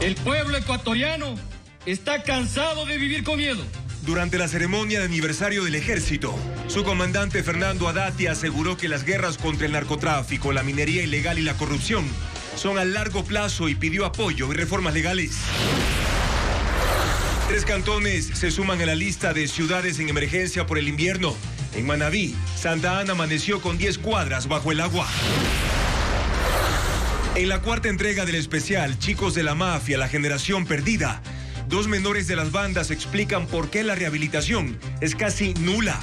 El pueblo ecuatoriano está cansado de vivir con miedo. Durante la ceremonia de aniversario del ejército, su comandante Fernando Haddad aseguró que las guerras contra el narcotráfico, la minería ilegal y la corrupción son a largo plazo y pidió apoyo y reformas legales. 3 cantones se suman a la lista de ciudades en emergencia por el invierno. En Manabí, Santa Ana amaneció con 10 cuadras bajo el agua. En la 4ª entrega del especial Chicos de la Mafia, la generación perdida, 2 menores de las bandas explican por qué la rehabilitación es casi nula,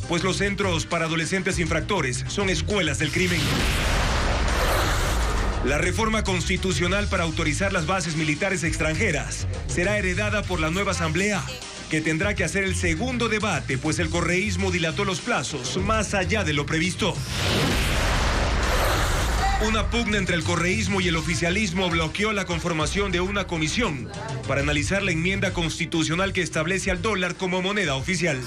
pues los centros para adolescentes infractores son escuelas del crimen. La reforma constitucional para autorizar las bases militares extranjeras será heredada por la nueva Asamblea, que tendrá que hacer el segundo debate, pues el correísmo dilató los plazos más allá de lo previsto. Una pugna entre el correísmo y el oficialismo bloqueó la conformación de una comisión para analizar la enmienda constitucional que establece al dólar como moneda oficial.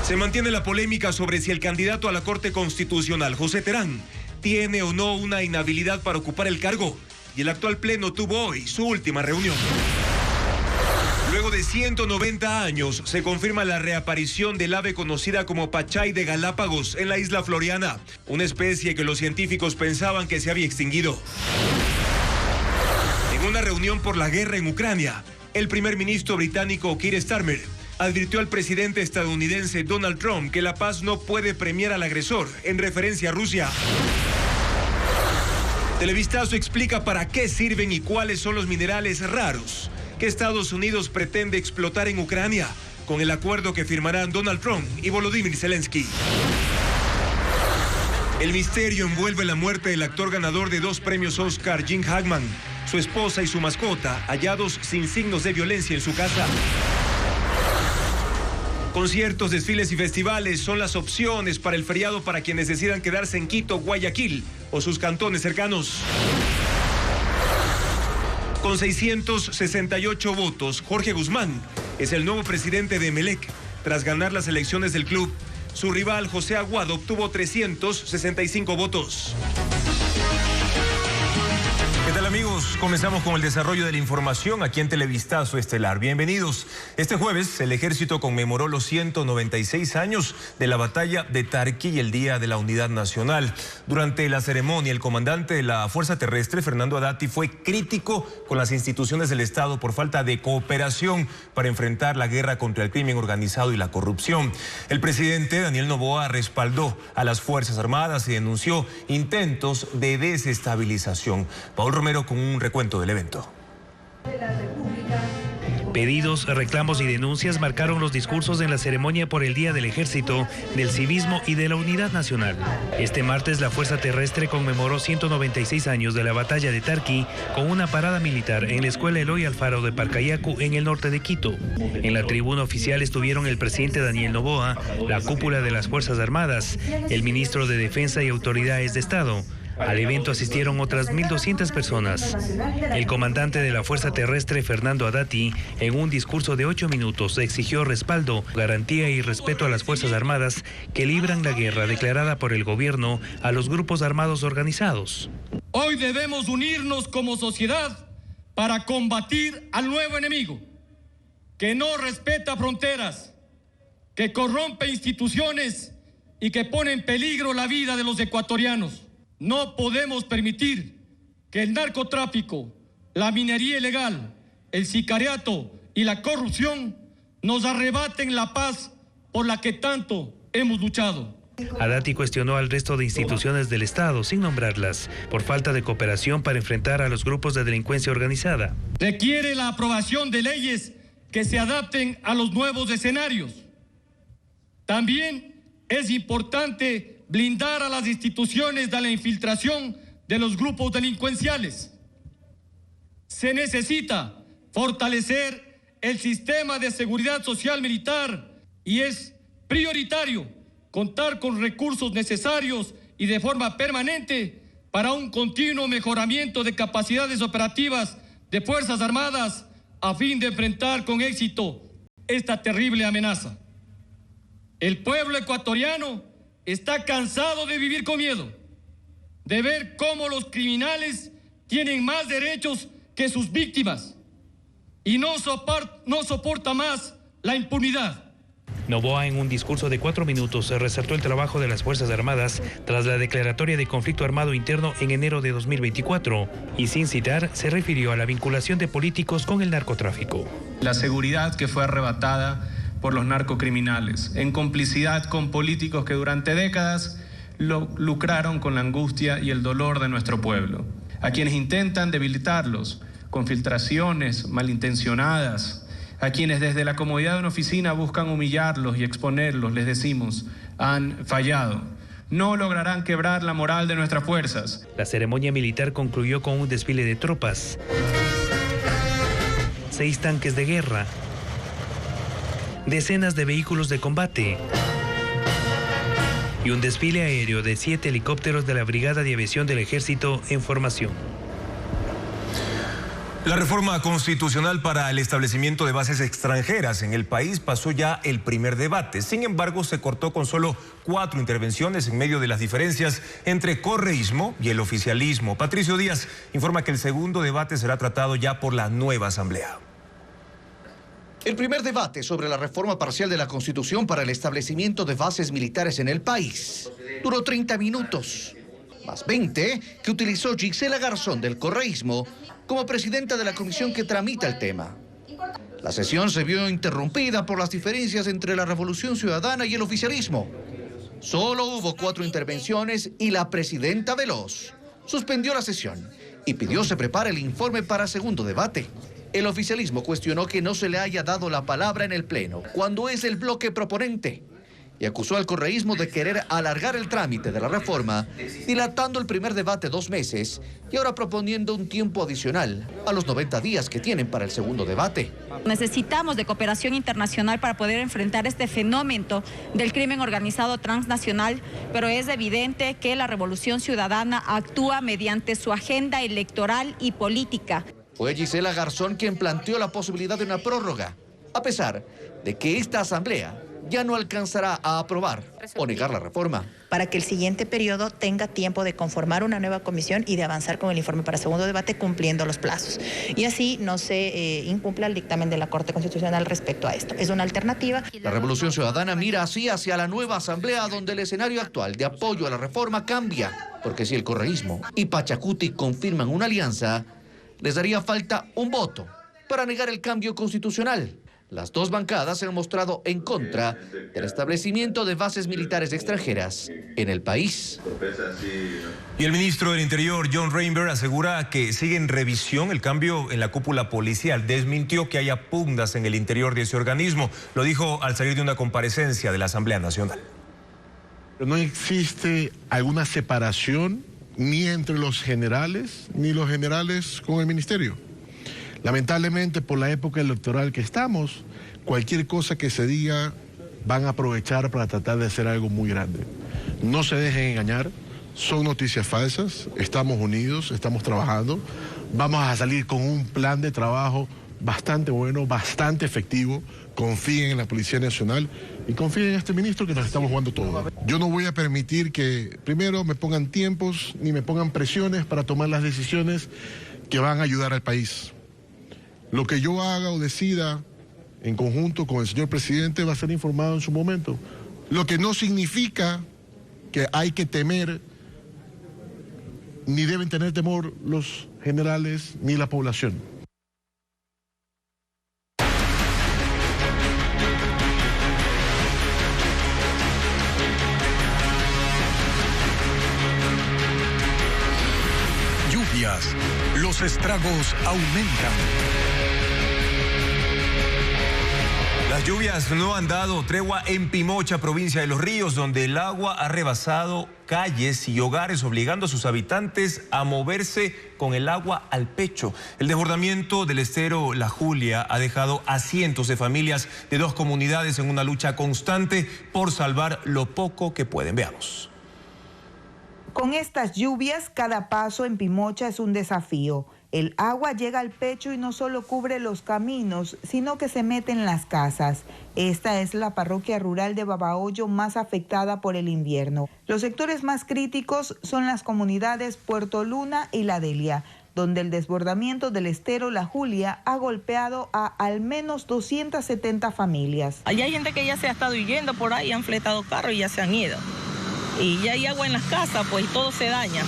Se mantiene la polémica sobre si el candidato a la Corte Constitucional, José Terán, tiene o no una inhabilidad para ocupar el cargo, y el actual pleno tuvo hoy su última reunión. Luego de 190 años, se confirma la reaparición del ave conocida como pachay de Galápagos en la isla Floriana, una especie que los científicos pensaban que se había extinguido. En una reunión por la guerra en Ucrania, el primer ministro británico Keir Starmer advirtió al presidente estadounidense Donald Trump que la paz no puede premiar al agresor, en referencia a Rusia. Televistazo explica para qué sirven y cuáles son los minerales raros que Estados Unidos pretende explotar en Ucrania con el acuerdo que firmarán Donald Trump y Volodymyr Zelensky. El misterio envuelve la muerte del actor ganador de 2 premios Oscar, Jim Hackman, su esposa y su mascota, hallados sin signos de violencia en su casa. Conciertos, desfiles y festivales son las opciones para el feriado para quienes decidan quedarse en Quito, Guayaquil o sus cantones cercanos. Con 668 votos, Jorge Guzmán es el nuevo presidente de Emelec. Tras ganar las elecciones del club, su rival José Aguado obtuvo 365 votos. ¿Qué tal, amigos? Comenzamos con el desarrollo de la información aquí en Televistazo Estelar. Bienvenidos. Este jueves el ejército conmemoró los 196 años de la batalla de Tarqui y el Día de la Unidad Nacional. Durante la ceremonia, el comandante de la Fuerza Terrestre, Fernando Haddad, fue crítico con las instituciones del Estado por falta de cooperación para enfrentar la guerra contra el crimen organizado y la corrupción. El presidente Daniel Noboa respaldó a las Fuerzas Armadas y denunció intentos de desestabilización. Paul Romero con un recuento del evento. Pedidos, reclamos y denuncias marcaron los discursos en la ceremonia por el Día del Ejército, del Civismo y de la Unidad Nacional. Este martes la Fuerza Terrestre conmemoró 196 años de la batalla de Tarqui con una parada militar en la Escuela Eloy Alfaro de Parcayacu, en el norte de Quito. En la tribuna oficial estuvieron el presidente Daniel Noboa, la cúpula de las Fuerzas Armadas, el ministro de Defensa y autoridades de Estado. Al evento asistieron otras 1.200 personas. El comandante de la Fuerza Terrestre, Fernando Haddad, en un discurso de 8 minutos, exigió respaldo, garantía y respeto a las Fuerzas Armadas que libran la guerra declarada por el gobierno a los grupos armados organizados. Hoy debemos unirnos como sociedad para combatir al nuevo enemigo, que no respeta fronteras, que corrompe instituciones y que pone en peligro la vida de los ecuatorianos. No podemos permitir que el narcotráfico, la minería ilegal, el sicariato y la corrupción nos arrebaten la paz por la que tanto hemos luchado. Haddad cuestionó al resto de instituciones del Estado, sin nombrarlas, por falta de cooperación para enfrentar a los grupos de delincuencia organizada. Requiere la aprobación de leyes que se adapten a los nuevos escenarios. También es importante blindar a las instituciones de la infiltración de los grupos delincuenciales. Se necesita fortalecer el sistema de seguridad social militar y es prioritario contar con recursos necesarios y de forma permanente para un continuo mejoramiento de capacidades operativas de Fuerzas Armadas a fin de enfrentar con éxito esta terrible amenaza. El pueblo ecuatoriano está cansado de vivir con miedo, de ver cómo los criminales tienen más derechos que sus víctimas y no soporta más la impunidad. Noboa, en un discurso de 4 minutos, resaltó el trabajo de las Fuerzas Armadas tras la declaratoria de conflicto armado interno en enero de 2024 y, sin citar, se refirió a la vinculación de políticos con el narcotráfico. La seguridad que fue arrebatada por los narcocriminales, en complicidad con políticos que durante décadas lucraron con la angustia y el dolor de nuestro pueblo, a quienes intentan debilitarlos con filtraciones malintencionadas, a quienes desde la comodidad de una oficina buscan humillarlos y exponerlos, les decimos, han fallado. No lograrán quebrar la moral de nuestras fuerzas. La ceremonia militar concluyó con un desfile de tropas, 6 tanques de guerra, decenas de vehículos de combate y un desfile aéreo de 7 helicópteros de la Brigada de Aviación del Ejército en formación. La reforma constitucional para el establecimiento de bases extranjeras en el país pasó ya el primer debate. Sin embargo, se cortó con solo 4 intervenciones en medio de las diferencias entre correísmo y el oficialismo. Patricio Díaz informa que el segundo debate será tratado ya por la nueva Asamblea. El primer debate sobre la reforma parcial de la Constitución para el establecimiento de bases militares en el país duró 30 minutos, más 20 que utilizó Gisela Garzón del correísmo como presidenta de la comisión que tramita el tema. La sesión se vio interrumpida por las diferencias entre la Revolución Ciudadana y el oficialismo. Solo hubo 4 intervenciones y la presidenta Veloz suspendió la sesión y pidió se prepare el informe para segundo debate. El oficialismo cuestionó que no se le haya dado la palabra en el Pleno, cuando es el bloque proponente, y acusó al correísmo de querer alargar el trámite de la reforma, dilatando el primer debate 2 meses y ahora proponiendo un tiempo adicional a los 90 días que tienen para el segundo debate. Necesitamos de cooperación internacional para poder enfrentar este fenómeno del crimen organizado transnacional, pero es evidente que la Revolución Ciudadana actúa mediante su agenda electoral y política. Fue Gisela Garzón quien planteó la posibilidad de una prórroga, a pesar de que esta asamblea ya no alcanzará a aprobar o negar la reforma. Para que el siguiente periodo tenga tiempo de conformar una nueva comisión y de avanzar con el informe para segundo debate cumpliendo los plazos. Y así no se incumpla el dictamen de la Corte Constitucional respecto a esto. Es una alternativa. La Revolución Ciudadana mira así hacia la nueva asamblea, donde el escenario actual de apoyo a la reforma cambia. Porque si el correísmo y Pachacuti confirman una alianza, les daría falta un voto para negar el cambio constitucional. Las 2 bancadas se han mostrado en contra del establecimiento de bases militares extranjeras en el país. Y el ministro del Interior, John Reinberg, asegura que sigue en revisión el cambio en la cúpula policial. Desmintió que haya pugnas en el interior de ese organismo. Lo dijo al salir de una comparecencia de la Asamblea Nacional. No existe alguna separación ni entre los generales, ni los generales con el ministerio. Lamentablemente, por la época electoral que estamos, cualquier cosa que se diga van a aprovechar para tratar de hacer algo muy grande. No se dejen engañar, son noticias falsas, estamos unidos, estamos trabajando, vamos a salir con un plan de trabajo bastante bueno, bastante efectivo. Confíen en la Policía Nacional y confíen en este ministro que nos estamos jugando todo. Yo no voy a permitir que primero me pongan tiempos ni me pongan presiones para tomar las decisiones que van a ayudar al país. Lo que yo haga o decida en conjunto con el señor presidente va a ser informado en su momento. Lo que no significa que hay que temer, ni deben tener temor los generales ni la población. Lluvias, los estragos aumentan. Las lluvias no han dado tregua en Pimocha, provincia de Los Ríos, donde el agua ha rebasado calles y hogares, obligando a sus habitantes a moverse con el agua al pecho. El desbordamiento del estero La Julia ha dejado a cientos de familias de 2 comunidades en una lucha constante por salvar lo poco que pueden. Veamos. Con estas lluvias, cada paso en Pimocha es un desafío. El agua llega al pecho y no solo cubre los caminos, sino que se mete en las casas. Esta es la parroquia rural de Babahoyo más afectada por el invierno. Los sectores más críticos son las comunidades Puerto Luna y La Delia. donde el desbordamiento del estero La Julia ha golpeado a al menos 270 familias. Allá hay gente que ya se ha estado huyendo por ahí, han fletado carros y ya se han ido. Y ya hay agua en las casas, pues todo se daña.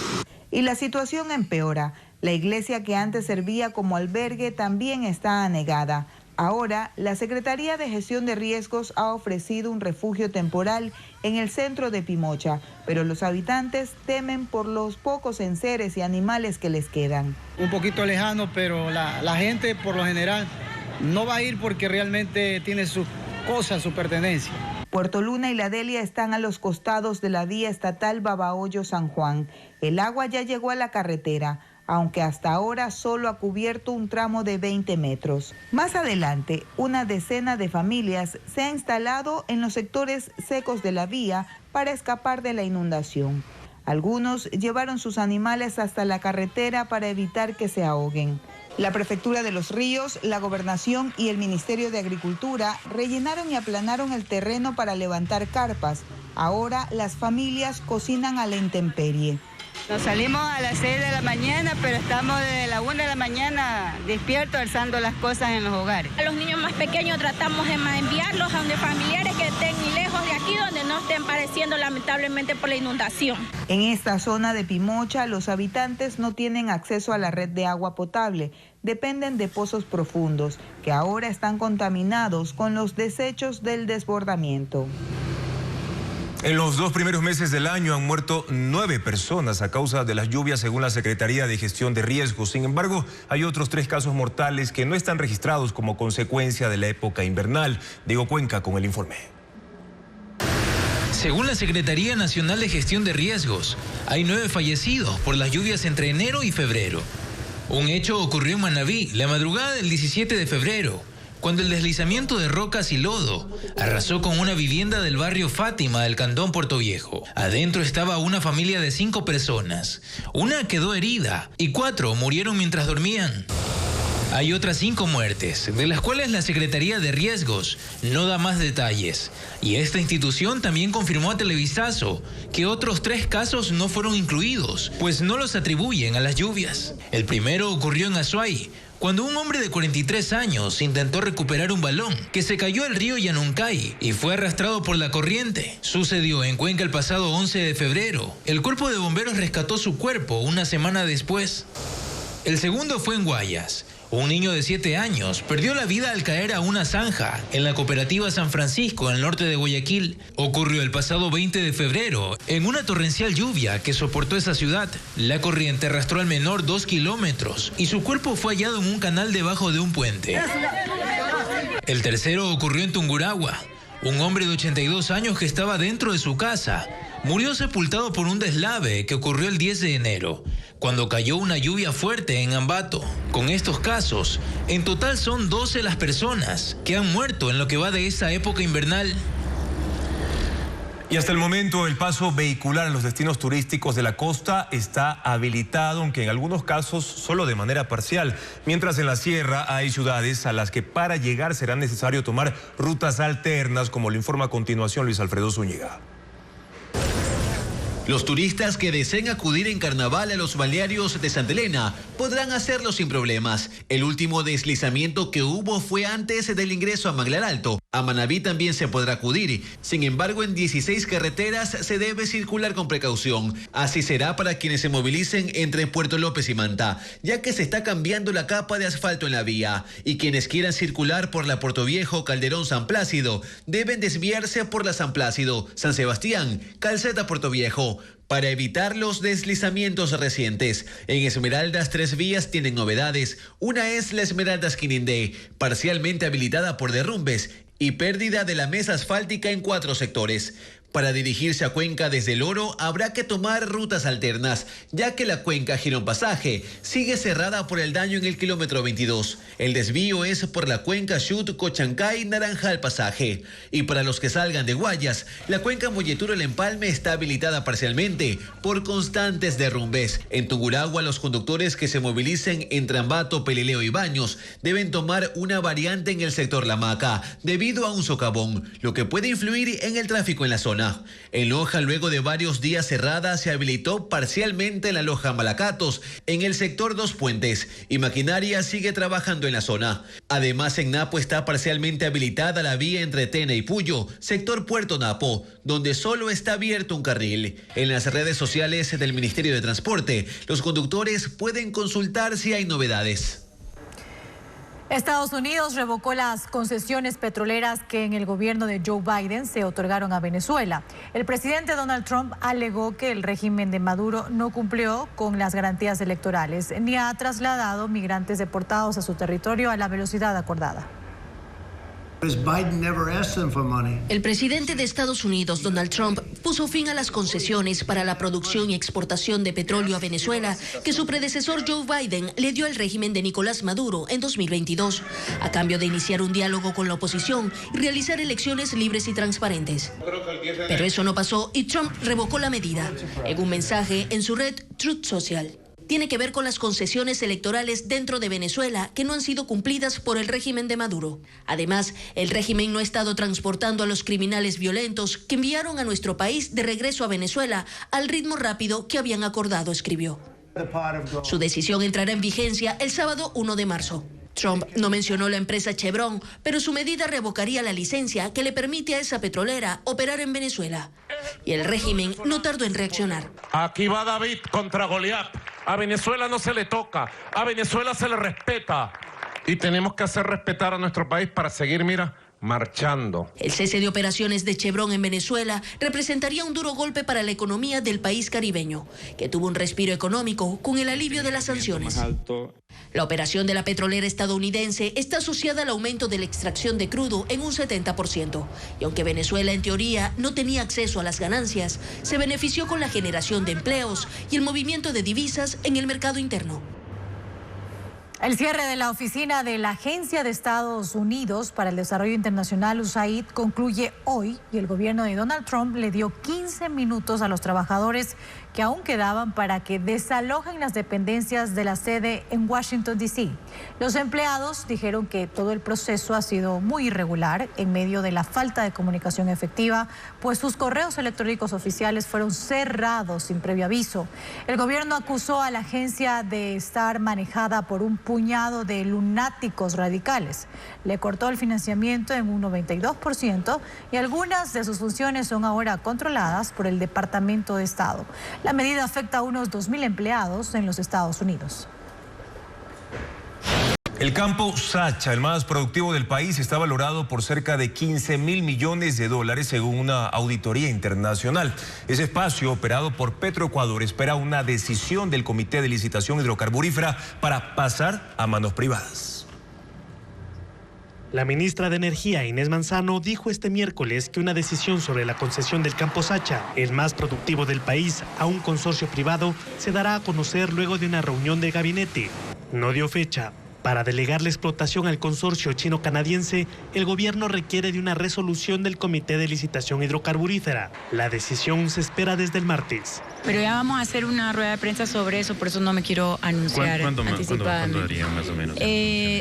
Y la situación empeora. La iglesia que antes servía como albergue también está anegada. Ahora, la Secretaría de Gestión de Riesgos ha ofrecido un refugio temporal en el centro de Pimocha, pero los habitantes temen por los pocos enseres y animales que les quedan. Un poquito lejano, pero la gente por lo general no va a ir porque realmente tiene sus cosas, su pertenencia. Puerto Luna y La Delia están a los costados de la vía estatal Babahoyo-San Juan. El agua ya llegó a la carretera, aunque hasta ahora solo ha cubierto un tramo de 20 metros. Más adelante, una decena de familias se ha instalado en los sectores secos de la vía para escapar de la inundación. Algunos llevaron sus animales hasta la carretera para evitar que se ahoguen. La Prefectura de Los Ríos, la Gobernación y el Ministerio de Agricultura rellenaron y aplanaron el terreno para levantar carpas. Ahora las familias cocinan a la intemperie. Nos salimos a las 6 de la mañana, pero estamos desde la 1 de la mañana despiertos alzando las cosas en los hogares. A los niños más pequeños tratamos de enviarlos a donde familiares que estén lejos de aquí, donde no estén padeciendo lamentablemente por la inundación. En esta zona de Pimocha, los habitantes no tienen acceso a la red de agua potable. Dependen de pozos profundos, que ahora están contaminados con los desechos del desbordamiento. En los 2 primeros meses del año han muerto 9 personas a causa de las lluvias, según la Secretaría de Gestión de Riesgos. Sin embargo, hay otros 3 casos mortales que no están registrados como consecuencia de la época invernal. Diego Cuenca con el informe. Según la Secretaría Nacional de Gestión de Riesgos, hay 9 fallecidos por las lluvias entre enero y febrero. Un hecho ocurrió en Manabí la madrugada del 17 de febrero. Cuando el deslizamiento de rocas y lodo arrasó con una vivienda del barrio Fátima del Cantón Puerto Viejo. Adentro estaba una familia de 5 personas. Una quedó herida y 4 murieron mientras dormían. Hay otras 5 muertes, de las cuales la Secretaría de Riesgos no da más detalles. Y esta institución también confirmó a Televisazo que otros 3 casos no fueron incluidos, pues no los atribuyen a las lluvias. El primero ocurrió en Azuay, cuando un hombre de 43 años intentó recuperar un balón que se cayó al río Yanuncay y fue arrastrado por la corriente. Sucedió en Cuenca el pasado 11 de febrero. El cuerpo de bomberos rescató su cuerpo una semana después. El segundo fue en Guayas. Un niño de 7 años perdió la vida al caer a una zanja en la cooperativa San Francisco, en el norte de Guayaquil. Ocurrió el pasado 20 de febrero, en una torrencial lluvia que soportó esa ciudad. La corriente arrastró al menor 2 kilómetros y su cuerpo fue hallado en un canal debajo de un puente. El tercero ocurrió en Tungurahua. Un hombre de 82 años que estaba dentro de su casa murió sepultado por un deslave que ocurrió el 10 de enero, cuando cayó una lluvia fuerte en Ambato. Con estos casos, en total son 12 las personas que han muerto en lo que va de esta época invernal. Y hasta el momento el paso vehicular en los destinos turísticos de la costa está habilitado, aunque en algunos casos solo de manera parcial. Mientras en la sierra hay ciudades a las que para llegar será necesario tomar rutas alternas, como lo informa a continuación Luis Alfredo Zúñiga. Los turistas que deseen acudir en carnaval a los balnearios de Santa Elena podrán hacerlo sin problemas. El último deslizamiento que hubo fue antes del ingreso a Manglar Alto. A Manabí también se podrá acudir. Sin embargo, en 16 carreteras se debe circular con precaución. Así será para quienes se movilicen entre Puerto López y Manta, ya que se está cambiando la capa de asfalto en la vía. Y quienes quieran circular por la Puerto Viejo, Calderón, San Plácido, deben desviarse por la San Plácido, San Sebastián, Calzeta, Puerto Viejo, para evitar los deslizamientos recientes. En Esmeraldas 3 vías tienen novedades. Una es la Esmeraldas Quinindé, parcialmente habilitada por derrumbes y pérdida de la mesa asfáltica en 4 sectores. Para dirigirse a Cuenca desde El Oro habrá que tomar rutas alternas, ya que la Cuenca Girón Pasaje sigue cerrada por el daño en el kilómetro 22. El desvío es por la Cuenca Chut, Cochancay, Naranjal Pasaje. Y para los que salgan de Guayas, la Cuenca Molleturo El Empalme está habilitada parcialmente por constantes derrumbes. En Tungurahua, los conductores que se movilicen entre Ambato, Pelileo y Baños deben tomar una variante en el sector La Maca, debido a un socavón, lo que puede influir en el tráfico en la zona. zona. En Loja, luego de varios días cerrada, se habilitó parcialmente la Loja Malacatos, en el sector Dos Puentes, y maquinaria sigue trabajando en la zona. Además, en Napo está parcialmente habilitada la vía entre Tena y Puyo, sector Puerto Napo, donde solo está abierto un carril. En las redes sociales del Ministerio de Transporte, los conductores pueden consultar si hay novedades. Estados Unidos revocó las concesiones petroleras que en el gobierno de Joe Biden se otorgaron a Venezuela. El presidente Donald Trump alegó que el régimen de Maduro no cumplió con las garantías electorales ni ha trasladado migrantes deportados a su territorio a la velocidad acordada. El presidente de Estados Unidos, Donald Trump, puso fin a las concesiones para la producción y exportación de petróleo a Venezuela que su predecesor Joe Biden le dio al régimen de Nicolás Maduro en 2022, a cambio de iniciar un diálogo con la oposición y realizar elecciones libres y transparentes. Pero eso no pasó y Trump revocó la medida en un mensaje en su red Truth Social. Tiene que ver con las concesiones electorales dentro de Venezuela que no han sido cumplidas por el régimen de Maduro. Además, el régimen no ha estado transportando a los criminales violentos que enviaron a nuestro país de regreso a Venezuela al ritmo rápido que habían acordado, escribió. Su decisión entrará en vigencia el sábado 1 de marzo. Trump no mencionó la empresa Chevron, pero su medida revocaría la licencia que le permite a esa petrolera operar en Venezuela. Y el régimen no tardó en reaccionar. Aquí va David contra Goliat. A Venezuela no se le toca, a Venezuela se le respeta. Y tenemos que hacer respetar a nuestro país para seguir, marchando. El cese de operaciones de Chevron en Venezuela representaría un duro golpe para la economía del país caribeño, que tuvo un respiro económico con el alivio de las sanciones. La operación de la petrolera estadounidense está asociada al aumento de la extracción de crudo en un 70%. Y aunque Venezuela en teoría no tenía acceso a las ganancias, se benefició con la generación de empleos y el movimiento de divisas en el mercado interno. El cierre de la oficina de la Agencia de Estados Unidos para el Desarrollo Internacional, USAID, concluye hoy y el gobierno de Donald Trump le dio 15 minutos a los trabajadores que aún quedaban para que desalojen las dependencias de la sede en Washington, D.C. Los empleados dijeron que todo el proceso ha sido muy irregular en medio de la falta de comunicación efectiva, pues sus correos electrónicos oficiales fueron cerrados sin previo aviso. El gobierno acusó a la agencia de estar manejada por un puñado de lunáticos radicales. Le cortó el financiamiento en un 92% y algunas de sus funciones son ahora controladas por el Departamento de Estado. La medida afecta a unos 2.000 empleados en los Estados Unidos. El campo Sacha, el más productivo del país, está valorado por cerca de 15.000 millones de dólares según una auditoría internacional. Ese espacio, operado por Petroecuador, espera una decisión del Comité de Licitación Hidrocarburífera para pasar a manos privadas. La ministra de Energía, Inés Manzano, dijo este miércoles que una decisión sobre la concesión del campo Sacha, el más productivo del país, a un consorcio privado, se dará a conocer luego de una reunión de gabinete. No dio fecha. Para delegar la explotación al consorcio chino-canadiense, el gobierno requiere de una resolución del Comité de Licitación Hidrocarburífera. La decisión se espera desde el martes. Pero ya vamos a hacer una rueda de prensa sobre eso, por eso no me quiero anunciar anticipadamente. ¿Cuándo daría más o menos?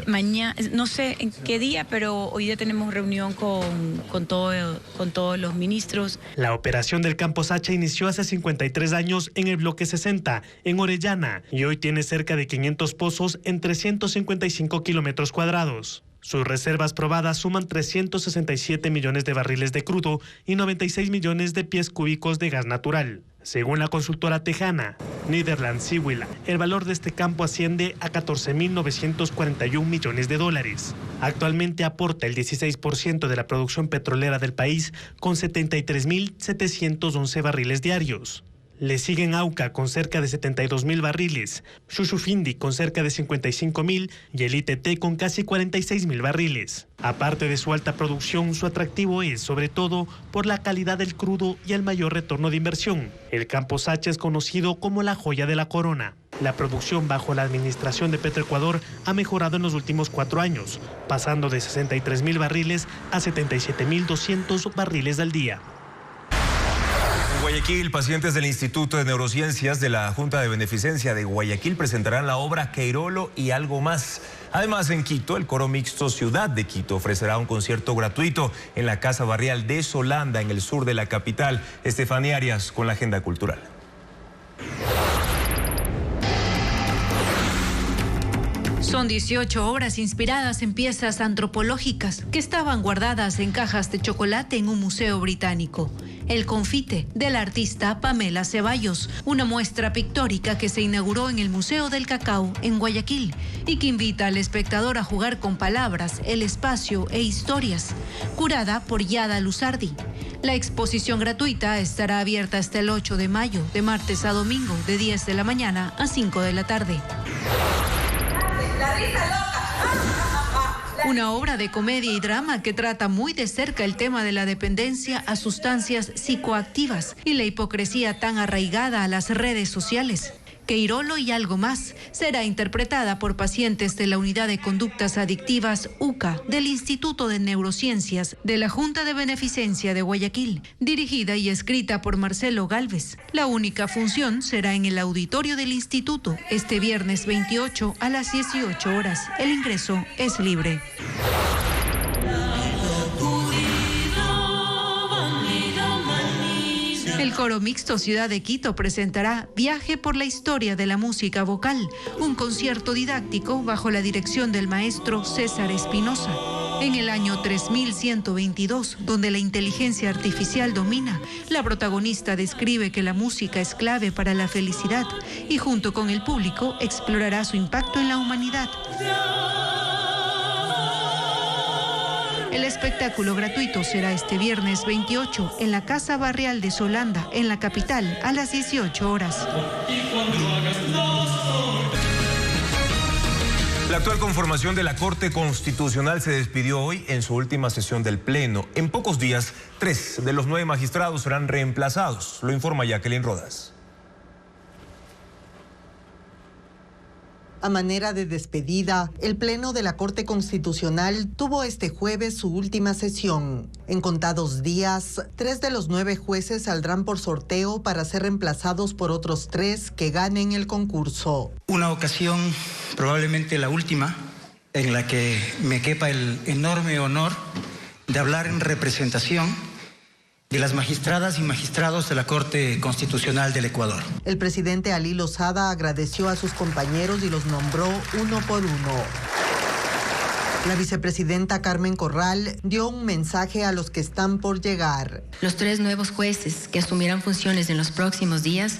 Mañana, no sé en qué día, pero hoy ya tenemos reunión con todos los ministros. La operación del campo Sacha inició hace 53 años en el bloque 60, en Orellana, y hoy tiene cerca de 500 pozos en 355 kilómetros cuadrados. Sus reservas probadas suman 367 millones de barriles de crudo y 96 millones de pies cúbicos de gas natural. Según la consultora tejana Netherland, Sewell, el valor de este campo asciende a 14.941 millones de dólares. Actualmente aporta el 16% de la producción petrolera del país con 73.711 barriles diarios. Le siguen Auca con cerca de 72.000 barriles, Shushufindi con cerca de 55.000 y el ITT con casi 46.000 barriles. Aparte de su alta producción, su atractivo es sobre todo por la calidad del crudo y el mayor retorno de inversión. El campo Sacha es conocido como la joya de la corona. La producción bajo la administración de Petroecuador ha mejorado en los últimos 4 años, pasando de 63.000 barriles a 77.200 barriles al día. Guayaquil, pacientes del Instituto de Neurociencias de la Junta de Beneficencia de Guayaquil presentarán la obra Queirolo y algo más. Además, en Quito, el Coro Mixto Ciudad de Quito ofrecerá un concierto gratuito en la Casa Barrial de Solanda, en el sur de la capital. Estefanía Arias con la agenda cultural. Son 18 obras inspiradas en piezas antropológicas que estaban guardadas en cajas de chocolate en un museo británico. El confite, de la artista Pamela Ceballos, una muestra pictórica que se inauguró en el Museo del Cacao en Guayaquil y que invita al espectador a jugar con palabras, el espacio e historias, curada por Yada Luzardi. La exposición gratuita estará abierta hasta el 8 de mayo, de martes a domingo, de 10 de la mañana a 5 de la tarde. Una obra de comedia y drama que trata muy de cerca el tema de la dependencia a sustancias psicoactivas y la hipocresía tan arraigada a las redes sociales. Queirolo y algo más será interpretada por pacientes de la Unidad de Conductas Adictivas UCA del Instituto de Neurociencias de la Junta de Beneficencia de Guayaquil, dirigida y escrita por Marcelo Gálvez. La única función será en el auditorio del instituto este viernes 28 a las 18 horas. El ingreso es libre. El Coro Mixto Ciudad de Quito presentará Viaje por la Historia de la Música Vocal, un concierto didáctico bajo la dirección del maestro César Espinosa. En el año 3122, donde la inteligencia artificial domina, la protagonista describe que la música es clave para la felicidad y junto con el público explorará su impacto en la humanidad. El espectáculo gratuito será este viernes 28 en la Casa Barrial de Solanda, en la capital, a las 18 horas. La actual conformación de la Corte Constitucional se despidió hoy en su última sesión del Pleno. En pocos días, 3 de los 9 magistrados serán reemplazados, lo informa Jacqueline Rodas. A manera de despedida, el Pleno de la Corte Constitucional tuvo este jueves su última sesión. En contados días, 3 de los 9 jueces saldrán por sorteo para ser reemplazados por otros 3 que ganen el concurso. Una ocasión, probablemente la última, en la que me quepa el enorme honor de hablar en representación de las magistradas y magistrados de la Corte Constitucional del Ecuador. El presidente Alí Lozada agradeció a sus compañeros y los nombró uno por uno. La vicepresidenta Carmen Corral dio un mensaje a los que están por llegar. Los 3 nuevos jueces que asumirán funciones en los próximos días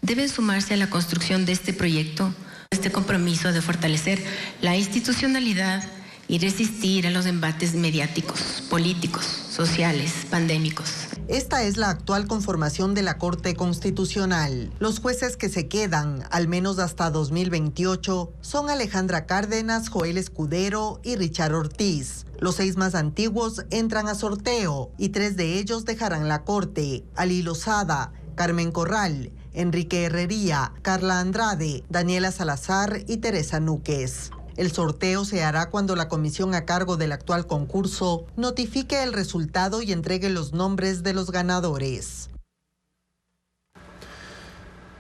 deben sumarse a la construcción de este proyecto, este compromiso de fortalecer la institucionalidad y resistir a los embates mediáticos, políticos, sociales, pandémicos. Esta es la actual conformación de la Corte Constitucional. Los jueces que se quedan, al menos hasta 2028, son Alejandra Cárdenas, Joel Escudero y Richard Ortiz. Los 6 más antiguos entran a sorteo y 3 de ellos dejarán la Corte: Alí Lozada, Carmen Corral, Enrique Herrería, Carla Andrade, Daniela Salazar y Teresa Núquez. El sorteo se hará cuando la comisión a cargo del actual concurso notifique el resultado y entregue los nombres de los ganadores.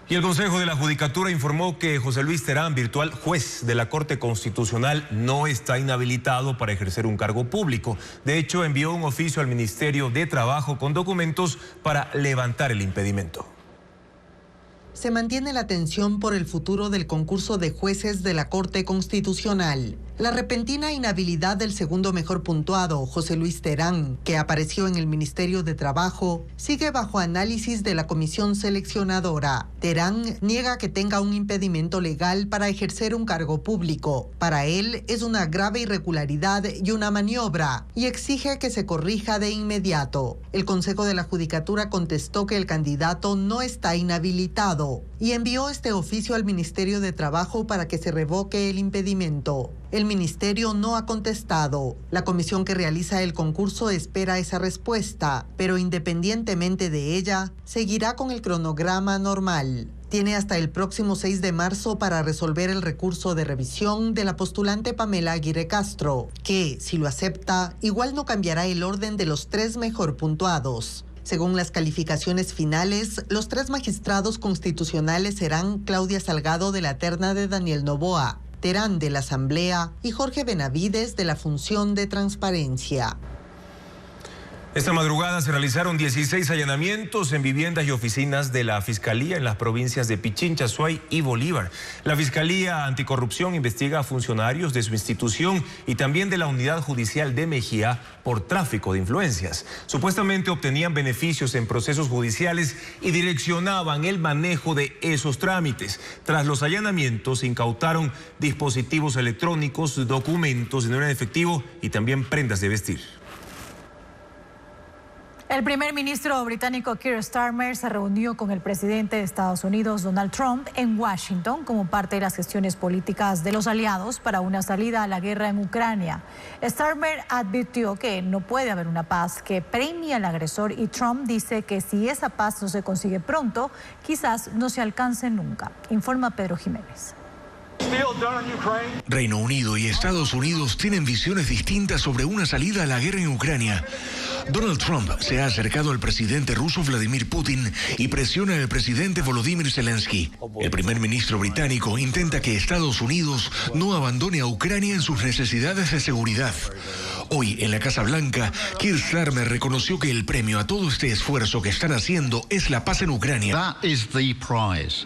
Y el Consejo de la Judicatura informó que José Luis Terán, virtual juez de la Corte Constitucional, no está inhabilitado para ejercer un cargo público. De hecho, envió un oficio al Ministerio de Trabajo con documentos para levantar el impedimento. Se mantiene la tensión por el futuro del concurso de jueces de la Corte Constitucional. La repentina inhabilidad del segundo mejor puntuado, José Luis Terán, que apareció en el Ministerio de Trabajo, sigue bajo análisis de la comisión seleccionadora. Terán niega que tenga un impedimento legal para ejercer un cargo público. Para él es una grave irregularidad y una maniobra, y exige que se corrija de inmediato. El Consejo de la Judicatura contestó que el candidato no está inhabilitado y envió este oficio al Ministerio de Trabajo para que se revoque el impedimento. El ministerio no ha contestado. La comisión que realiza el concurso espera esa respuesta, pero independientemente de ella, seguirá con el cronograma normal. Tiene hasta el próximo 6 de marzo para resolver el recurso de revisión de la postulante Pamela Aguirre Castro, que, si lo acepta, igual no cambiará el orden de los 3 mejor puntuados. Según las calificaciones finales, los 3 magistrados constitucionales serán Claudia Salgado de la terna de Daniel Noboa, Terán de la Asamblea y Jorge Benavides de la Función de Transparencia. Esta madrugada se realizaron 16 allanamientos en viviendas y oficinas de la Fiscalía en las provincias de Pichincha, Suay y Bolívar. La Fiscalía Anticorrupción investiga a funcionarios de su institución y también de la Unidad Judicial de Mejía por tráfico de influencias. Supuestamente obtenían beneficios en procesos judiciales y direccionaban el manejo de esos trámites. Tras los allanamientos se incautaron dispositivos electrónicos, documentos, dinero en efectivo y también prendas de vestir. El primer ministro británico Keir Starmer se reunió con el presidente de Estados Unidos, Donald Trump, en Washington como parte de las gestiones políticas de los aliados para una salida a la guerra en Ucrania. Starmer advirtió que no puede haber una paz que premie al agresor y Trump dice que si esa paz no se consigue pronto, quizás no se alcance nunca. Informa Pedro Jiménez. Reino Unido y Estados Unidos tienen visiones distintas sobre una salida a la guerra en Ucrania. Donald Trump se ha acercado al presidente ruso Vladimir Putin y presiona al presidente Volodymyr Zelensky. El primer ministro británico intenta que Estados Unidos no abandone a Ucrania en sus necesidades de seguridad. Hoy, en la Casa Blanca, Keir Starmer reconoció que el premio a todo este esfuerzo que están haciendo es la paz en Ucrania. That is the prize.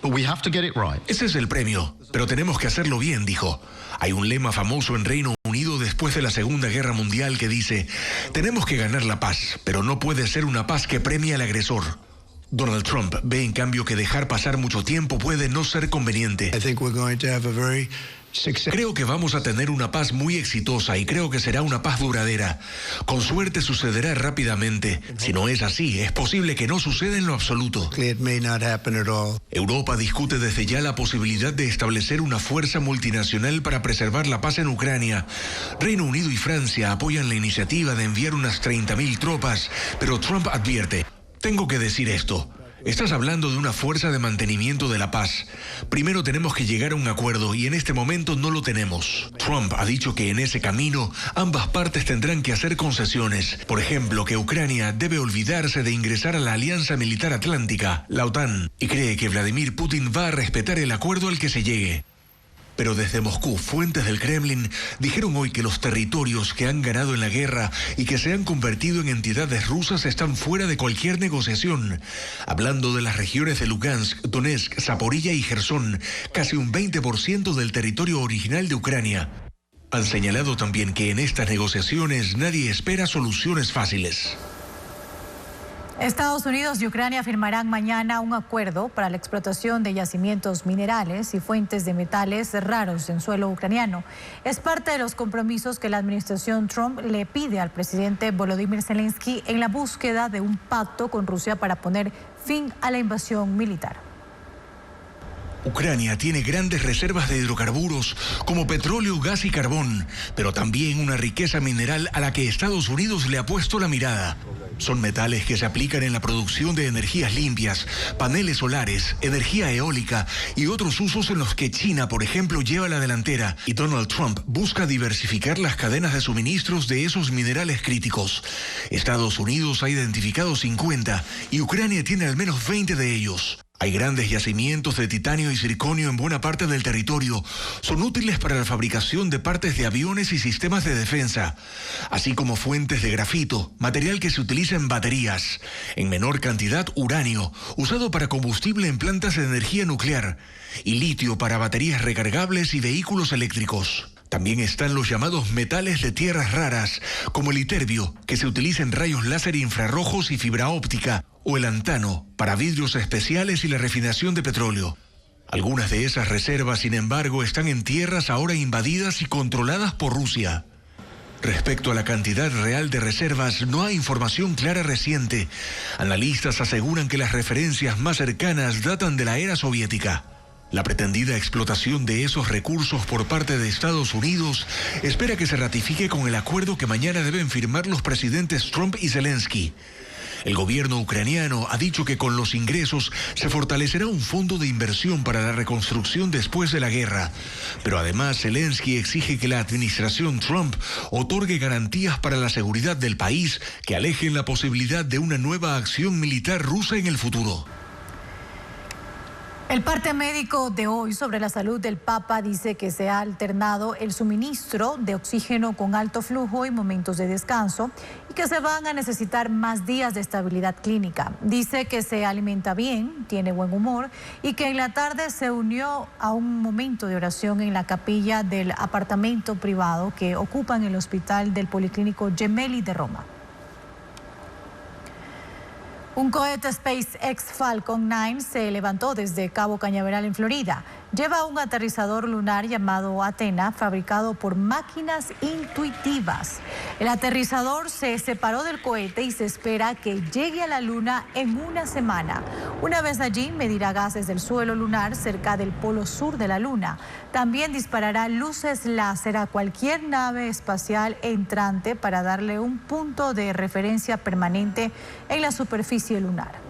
But we have to get it right. Ese es el premio, pero tenemos que hacerlo bien, dijo. Hay un lema famoso en Reino Unido después de la Segunda Guerra Mundial que dice: tenemos que ganar la paz, pero no puede ser una paz que premie al agresor. Donald Trump ve en cambio que dejar pasar mucho tiempo puede no ser conveniente. Creo que vamos a tener una paz muy exitosa y creo que será una paz duradera. Con suerte sucederá rápidamente. Si no es así, es posible que no suceda en lo absoluto. Europa discute desde ya la posibilidad de establecer una fuerza multinacional para preservar la paz en Ucrania. Reino Unido y Francia apoyan la iniciativa de enviar unas 30.000 tropas, pero Trump advierte: tengo que decir esto. Estás hablando de una fuerza de mantenimiento de la paz. Primero tenemos que llegar a un acuerdo y en este momento no lo tenemos. Trump ha dicho que en ese camino ambas partes tendrán que hacer concesiones. Por ejemplo, que Ucrania debe olvidarse de ingresar a la Alianza Militar Atlántica, la OTAN, y cree que Vladimir Putin va a respetar el acuerdo al que se llegue. Pero desde Moscú, fuentes del Kremlin dijeron hoy que los territorios que han ganado en la guerra y que se han convertido en entidades rusas están fuera de cualquier negociación. Hablando de las regiones de Lugansk, Donetsk, Zaporilla y Jersón, casi un 20% del territorio original de Ucrania. Han señalado también que en estas negociaciones nadie espera soluciones fáciles. Estados Unidos y Ucrania firmarán mañana un acuerdo para la explotación de yacimientos minerales y fuentes de metales raros en suelo ucraniano. Es parte de los compromisos que la administración Trump le pide al presidente Volodymyr Zelensky en la búsqueda de un pacto con Rusia para poner fin a la invasión militar. Ucrania tiene grandes reservas de hidrocarburos como petróleo, gas y carbón, pero también una riqueza mineral a la que Estados Unidos le ha puesto la mirada. Son metales que se aplican en la producción de energías limpias, paneles solares, energía eólica y otros usos en los que China, por ejemplo, lleva la delantera. Y Donald Trump busca diversificar las cadenas de suministros de esos minerales críticos. Estados Unidos ha identificado 50 y Ucrania tiene al menos 20 de ellos. Hay grandes yacimientos de titanio y circonio en buena parte del territorio. Son útiles para la fabricación de partes de aviones y sistemas de defensa, así como fuentes de grafito, material que se utiliza en baterías. En menor cantidad, uranio, usado para combustible en plantas de energía nuclear, y litio para baterías recargables y vehículos eléctricos. También están los llamados metales de tierras raras, como el iterbio, que se utiliza en rayos láser infrarrojos y fibra óptica, o el antano, para vidrios especiales y la refinación de petróleo. Algunas de esas reservas, sin embargo, están en tierras ahora invadidas y controladas por Rusia. Respecto a la cantidad real de reservas, no hay información clara reciente. Analistas aseguran que las referencias más cercanas datan de la era soviética. La pretendida explotación de esos recursos por parte de Estados Unidos espera que se ratifique con el acuerdo que mañana deben firmar los presidentes Trump y Zelensky. El gobierno ucraniano ha dicho que con los ingresos se fortalecerá un fondo de inversión para la reconstrucción después de la guerra. Pero además Zelensky exige que la administración Trump otorgue garantías para la seguridad del país que alejen la posibilidad de una nueva acción militar rusa en el futuro. El parte médico de hoy sobre la salud del Papa dice que se ha alternado el suministro de oxígeno con alto flujo y momentos de descanso y que se van a necesitar más días de estabilidad clínica. Dice que se alimenta bien, tiene buen humor y que en la tarde se unió a un momento de oración en la capilla del apartamento privado que ocupa en el hospital del Policlínico Gemelli de Roma. Un cohete SpaceX Falcon 9 se levantó desde Cabo Cañaveral en Florida. Lleva un aterrizador lunar llamado Athena, fabricado por máquinas intuitivas. El aterrizador se separó del cohete y se espera que llegue a la Luna en una semana. Una vez allí, medirá gases del suelo lunar cerca del polo sur de la Luna. También disparará luces láser a cualquier nave espacial entrante para darle un punto de referencia permanente en la superficie lunar.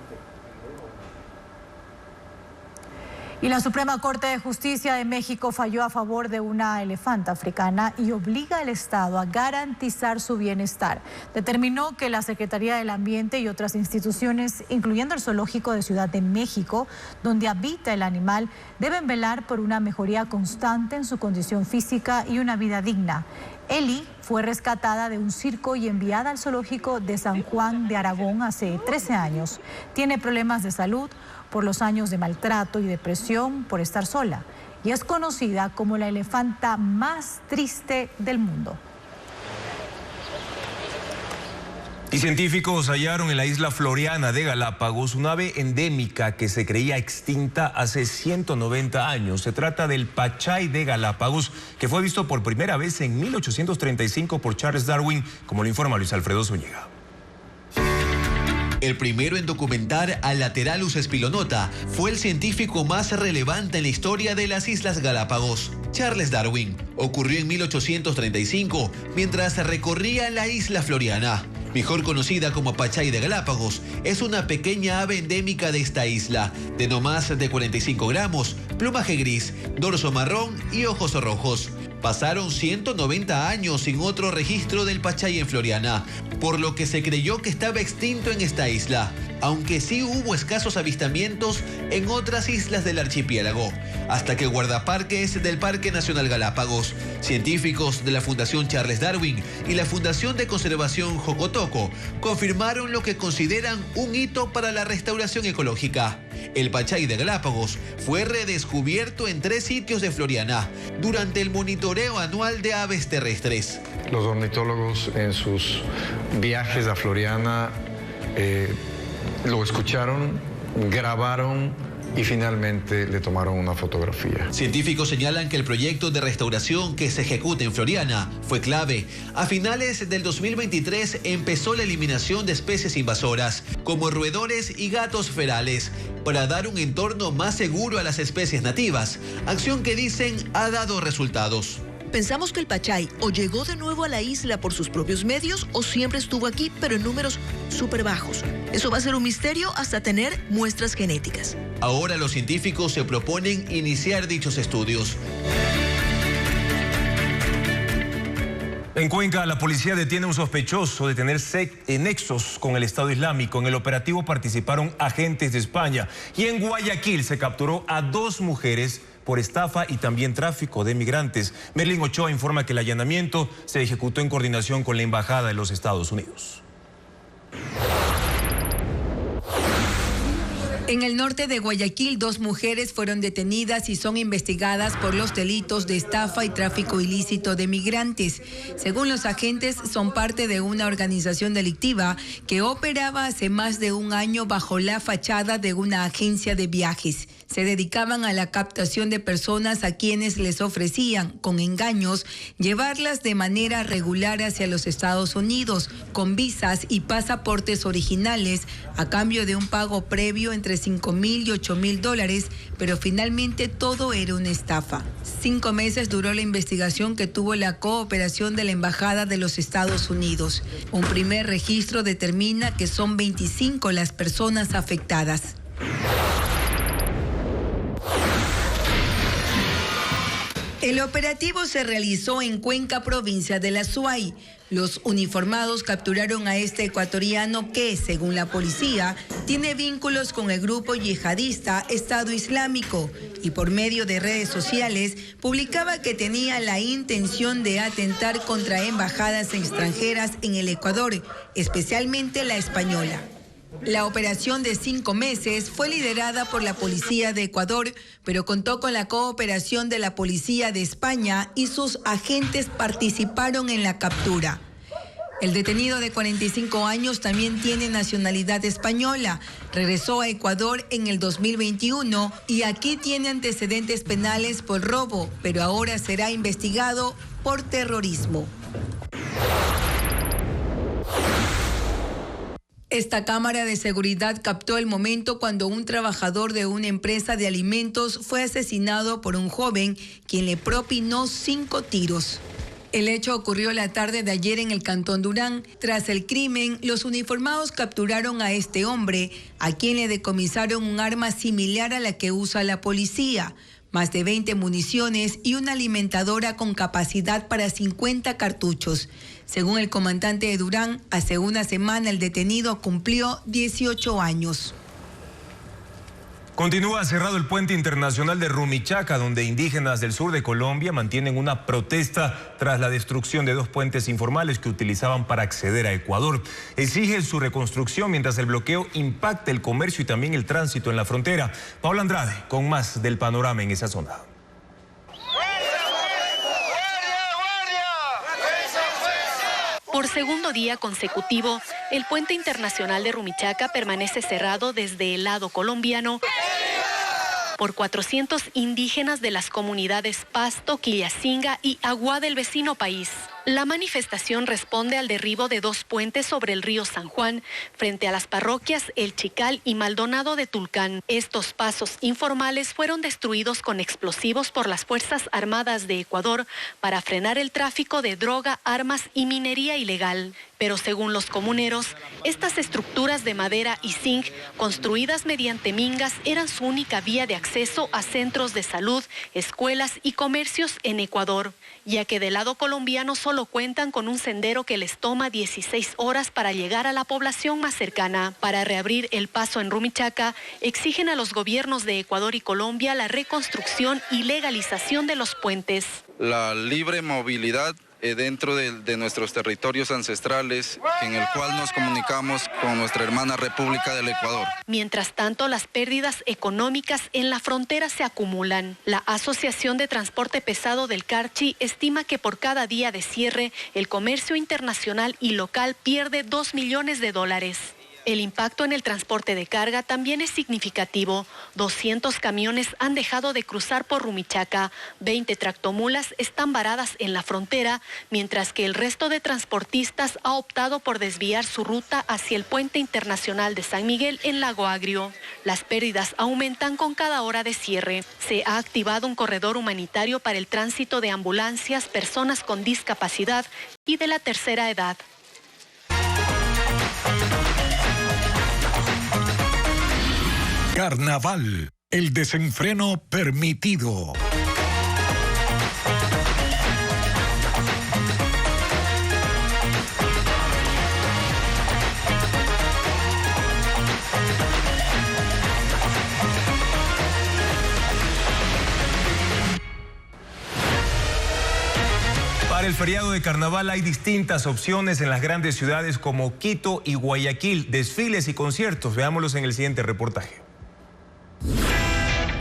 Y la Suprema Corte de Justicia de México falló a favor de una elefanta africana y obliga al Estado a garantizar su bienestar. Determinó que la Secretaría del Ambiente y otras instituciones, incluyendo el Zoológico de Ciudad de México, donde habita el animal, deben velar por una mejoría constante en su condición física y una vida digna. Eli fue rescatada de un circo y enviada al zoológico de San Juan de Aragón hace 13 años. Tiene problemas de salud por los años de maltrato y depresión por estar sola y es conocida como la elefanta más triste del mundo. Y científicos hallaron en la isla Floriana de Galápagos una ave endémica que se creía extinta hace 190 años. Se trata del pachay de Galápagos, que fue visto por primera vez en 1835 por Charles Darwin, como lo informa Luis Alfredo Zúñiga. El primero en documentar a Lateralus spilonota fue el científico más relevante en la historia de las Islas Galápagos, Charles Darwin. Ocurrió en 1835, mientras recorría la isla Floriana. Mejor conocida como pachay de Galápagos, es una pequeña ave endémica de esta isla, de no más de 45 gramos, plumaje gris, dorso marrón y ojos rojos. Pasaron 190 años sin otro registro del pachay en Floriana, por lo que se creyó que estaba extinto en esta isla, aunque sí hubo escasos avistamientos en otras islas del archipiélago, hasta que guardaparques del Parque Nacional Galápagos, científicos de la Fundación Charles Darwin y la Fundación de Conservación Jocotoco confirmaron lo que consideran un hito para la restauración ecológica. El pachay de Galápagos fue redescubierto en 3 sitios de Floriana durante el monitoreo anual de aves terrestres. Los ornitólogos en sus viajes a Floriana lo escucharon, grabaron y finalmente le tomaron una fotografía. Científicos señalan que el proyecto de restauración que se ejecuta en Floriana fue clave. A finales del 2023 empezó la eliminación de especies invasoras, como roedores y gatos ferales, para dar un entorno más seguro a las especies nativas, acción que dicen ha dado resultados. Pensamos que el pachay o llegó de nuevo a la isla por sus propios medios o siempre estuvo aquí, pero en números súper bajos. Eso va a ser un misterio hasta tener muestras genéticas. Ahora los científicos se proponen iniciar dichos estudios. En Cuenca, la policía detiene a un sospechoso de tener nexos con el Estado Islámico. En el operativo participaron agentes de España. Y en Guayaquil se capturó a 2 mujeres por estafa y también tráfico de migrantes. Merlin Ochoa informa que el allanamiento se ejecutó en coordinación con la Embajada de los Estados Unidos. En el norte de Guayaquil, 2 mujeres fueron detenidas y son investigadas por los delitos de estafa y tráfico ilícito de migrantes. Según los agentes, son parte de una organización delictiva que operaba hace más de un año bajo la fachada de una agencia de viajes. Se dedicaban a la captación de personas a quienes les ofrecían, con engaños, llevarlas de manera regular hacia los Estados Unidos, con visas y pasaportes originales, a cambio de un pago previo entre entre $5,000 y $8,000, pero finalmente todo era una estafa. 5 meses duró la investigación que tuvo la cooperación de la Embajada de los Estados Unidos. Un primer registro determina que son 25 las personas afectadas. El operativo se realizó en Cuenca, provincia de la Suay. Los uniformados capturaron a este ecuatoriano que, según la policía, tiene vínculos con el grupo yihadista Estado Islámico y por medio de redes sociales publicaba que tenía la intención de atentar contra embajadas extranjeras en el Ecuador, especialmente la española. La operación de 5 meses fue liderada por la Policía de Ecuador, pero contó con la cooperación de la Policía de España y sus agentes participaron en la captura. El detenido de 45 años también tiene nacionalidad española. Regresó a Ecuador en el 2021 y aquí tiene antecedentes penales por robo, pero ahora será investigado por terrorismo. Esta cámara de seguridad captó el momento cuando un trabajador de una empresa de alimentos fue asesinado por un joven quien le propinó 5 tiros. El hecho ocurrió la tarde de ayer en el Cantón Durán. Tras el crimen, los uniformados capturaron a este hombre, a quien le decomisaron un arma similar a la que usa la policía, más de 20 municiones y una alimentadora con capacidad para 50 cartuchos. Según el comandante de Durán, hace una semana el detenido cumplió 18 años. Continúa cerrado el puente internacional de Rumichaca, donde indígenas del sur de Colombia mantienen una protesta tras la destrucción de 2 puentes informales que utilizaban para acceder a Ecuador. Exigen su reconstrucción mientras el bloqueo impacta el comercio y también el tránsito en la frontera. Paula Andrade con más del panorama en esa zona. Por segundo día consecutivo, el puente internacional de Rumichaca permanece cerrado desde el lado colombiano por 400 indígenas de las comunidades Pasto, Quillacinga y Agua del vecino país. La manifestación responde al derribo de 2 puentes sobre el río San Juan, frente a las parroquias El Chical y Maldonado de Tulcán. Estos pasos informales fueron destruidos con explosivos por las Fuerzas Armadas de Ecuador para frenar el tráfico de droga, armas y minería ilegal. Pero según los comuneros, estas estructuras de madera y zinc, construidas mediante mingas, eran su única vía de acceso a centros de salud, escuelas y comercios en Ecuador, ya que del lado colombiano solo cuentan con un sendero que les toma 16 horas para llegar a la población más cercana. Para reabrir el paso en Rumichaca, exigen a los gobiernos de Ecuador y Colombia la reconstrucción y legalización de los puentes. La libre movilidad dentro de nuestros territorios ancestrales, en el cual nos comunicamos con nuestra hermana República del Ecuador. Mientras tanto, las pérdidas económicas en la frontera se acumulan. La Asociación de Transporte Pesado del Carchi estima que por cada día de cierre, el comercio internacional y local pierde $2 millones. El impacto en el transporte de carga también es significativo. 200 camiones han dejado de cruzar por Rumichaca, 20 tractomulas están varadas en la frontera, mientras que el resto de transportistas ha optado por desviar su ruta hacia el puente internacional de San Miguel en Lago Agrio. Las pérdidas aumentan con cada hora de cierre. Se ha activado un corredor humanitario para el tránsito de ambulancias, personas con discapacidad y de la tercera edad. Carnaval, el desenfreno permitido. Para el feriado de carnaval hay distintas opciones en las grandes ciudades como Quito y Guayaquil, desfiles y conciertos. Veámoslos en el siguiente reportaje.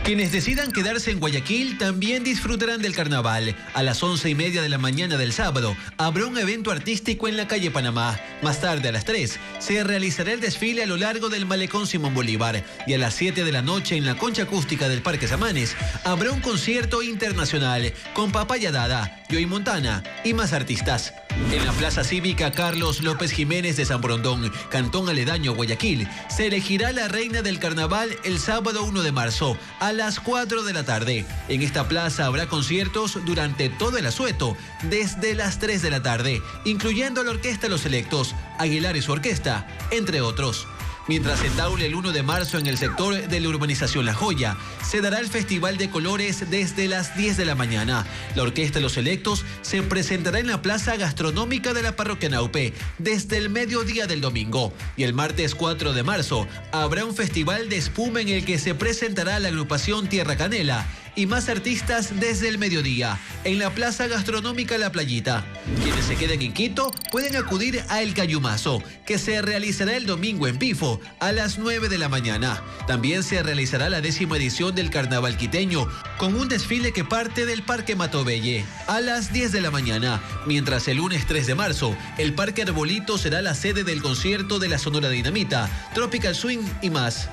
Quienes decidan quedarse en Guayaquil también disfrutarán del carnaval. A las 11:30 de la mañana del sábado habrá un evento artístico en la calle Panamá. Más tarde, a las 3, se realizará el desfile a lo largo del Malecón Simón Bolívar. Y a las 7 de la noche, en la concha acústica del Parque Samanes, habrá un concierto internacional con Papaya Dada, Joey Montana y más artistas. En la Plaza Cívica Carlos López Jiménez de San Borondón, cantón aledaño Guayaquil, se elegirá la reina del carnaval el sábado 1 de marzo a las 4 de la tarde. En esta plaza habrá conciertos durante todo el asueto, desde las 3 de la tarde, incluyendo la orquesta Los Selectos, Aguilar y su orquesta, entre otros. Mientras en Daule el 1 de marzo en el sector de la urbanización La Joya, se dará el Festival de Colores desde las 10 de la mañana. La orquesta Los Selectos se presentará en la Plaza Gastronómica de la Parroquia Naupé desde el mediodía del domingo. Y el martes 4 de marzo habrá un festival de espuma en el que se presentará la agrupación Tierra Canela y más artistas desde el mediodía en la Plaza Gastronómica La Playita. Quienes se queden en Quito pueden acudir a El Cayumazo, que se realizará el domingo en Pifo a las 9 de la mañana. También se realizará la 10ª edición del Carnaval Quiteño, con un desfile que parte del Parque Matobelle a las 10 de la mañana, mientras el lunes 3 de marzo el Parque Arbolito será la sede del concierto de la Sonora Dinamita, Tropical Swing y más.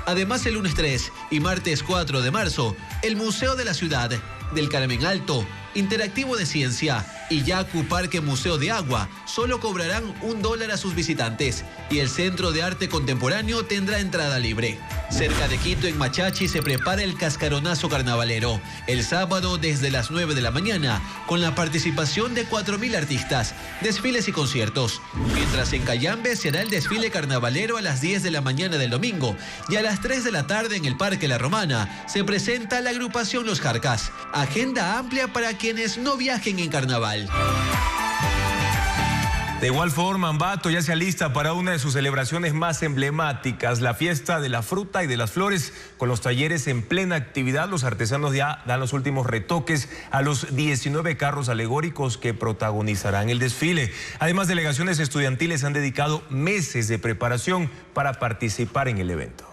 Además, el lunes 3 y martes 4 de marzo, el Museo de la Ciudad, del Carmen Alto, Interactivo de Ciencia y Yacu Parque Museo de Agua solo cobrarán $1 a sus visitantes y el Centro de Arte Contemporáneo tendrá entrada libre. Cerca de Quito, en Machachi, se prepara el Cascaronazo Carnavalero el sábado desde las 9 de la mañana con la participación de 4.000 artistas, desfiles y conciertos. Mientras en Cayambe será el desfile carnavalero a las 10 de la mañana del domingo y a las 3 de la tarde en el Parque La Romana se presenta la agrupación Los Jarcas. Agenda amplia para quienes no viajen en carnaval. De igual forma, Ambato ya se alista para una de sus celebraciones más emblemáticas, la fiesta de la fruta y de las flores. Con los talleres en plena actividad, los artesanos ya dan los últimos retoques a los 19 carros alegóricos que protagonizarán el desfile. Además, delegaciones estudiantiles han dedicado meses de preparación para participar en el evento.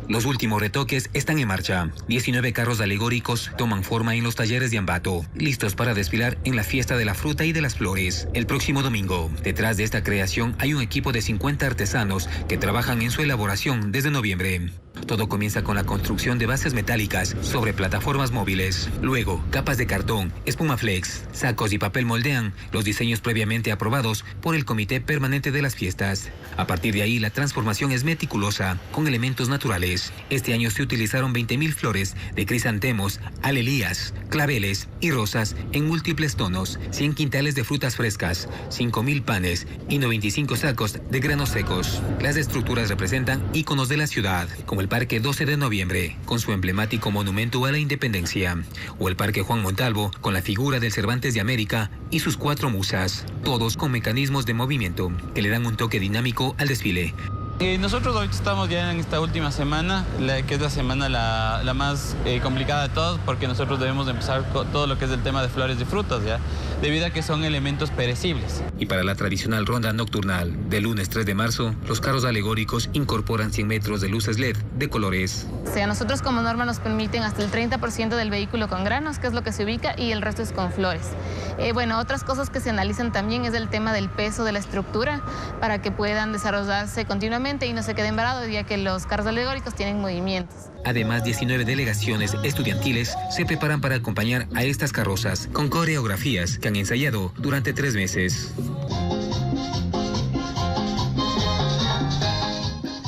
Los últimos retoques están en marcha. 19 carros alegóricos toman forma en los talleres de Ambato, listos para desfilar en la fiesta de la fruta y de las flores el próximo domingo. Detrás de esta creación hay un equipo de 50 artesanos que trabajan en su elaboración desde noviembre. Todo comienza con la construcción de bases metálicas sobre plataformas móviles. Luego, capas de cartón, espuma flex, sacos y papel moldean los diseños previamente aprobados por el Comité Permanente de las Fiestas. A partir de ahí, la transformación es meticulosa, con elementos naturales. Este año se utilizaron 20.000 flores de crisantemos, alelías, claveles y rosas en múltiples tonos, 100 quintales de frutas frescas, 5.000 panes y 95 sacos de granos secos. Las estructuras representan íconos de la ciudad, como el Parque 12 de Noviembre, con su emblemático monumento a la Independencia, o el Parque Juan Montalvo, con la figura del Cervantes de América y sus 4 musas, todos con mecanismos de movimiento que le dan un toque dinámico al desfile. Nosotros ahorita estamos ya en esta última semana, que es la semana la más complicada de todas, porque nosotros debemos de empezar con todo lo que es el tema de flores y frutas, ¿ya? Debido a que son elementos perecibles. Y para la tradicional ronda nocturnal del lunes 3 de marzo, los carros alegóricos incorporan 100 metros de luces LED de colores. O sea, nosotros como norma nos permiten hasta el 30% del vehículo con granos, que es lo que se ubica, y el resto es con flores. Bueno, otras cosas que se analizan también es el tema del peso de la estructura, para que puedan desarrollarse continuamente y no se queden varados, ya que los carros alegóricos tienen movimientos. Además, 19 delegaciones estudiantiles se preparan para acompañar a estas carrozas con coreografías que han ensayado durante 3 meses.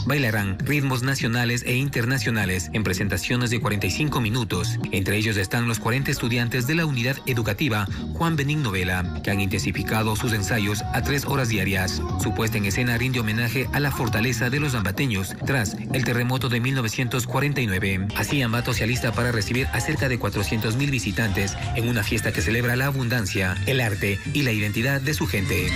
Bailarán ritmos nacionales e internacionales en presentaciones de 45 minutos. Entre ellos están los 40 estudiantes de la unidad educativa Juan Benigno Vela, que han intensificado sus ensayos a 3 horas diarias. Su puesta en escena rinde homenaje a la fortaleza de los ambateños tras el terremoto de 1949. Así, Ambato se alista para recibir a cerca de 400.000 visitantes en una fiesta que celebra la abundancia, el arte y la identidad de su gente.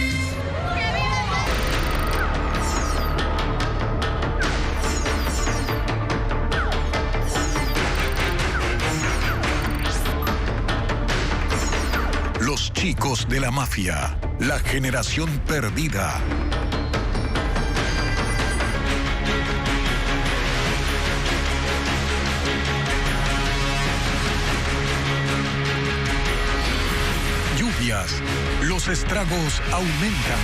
Los chicos de la mafia, la generación perdida. Lluvias, los estragos aumentan.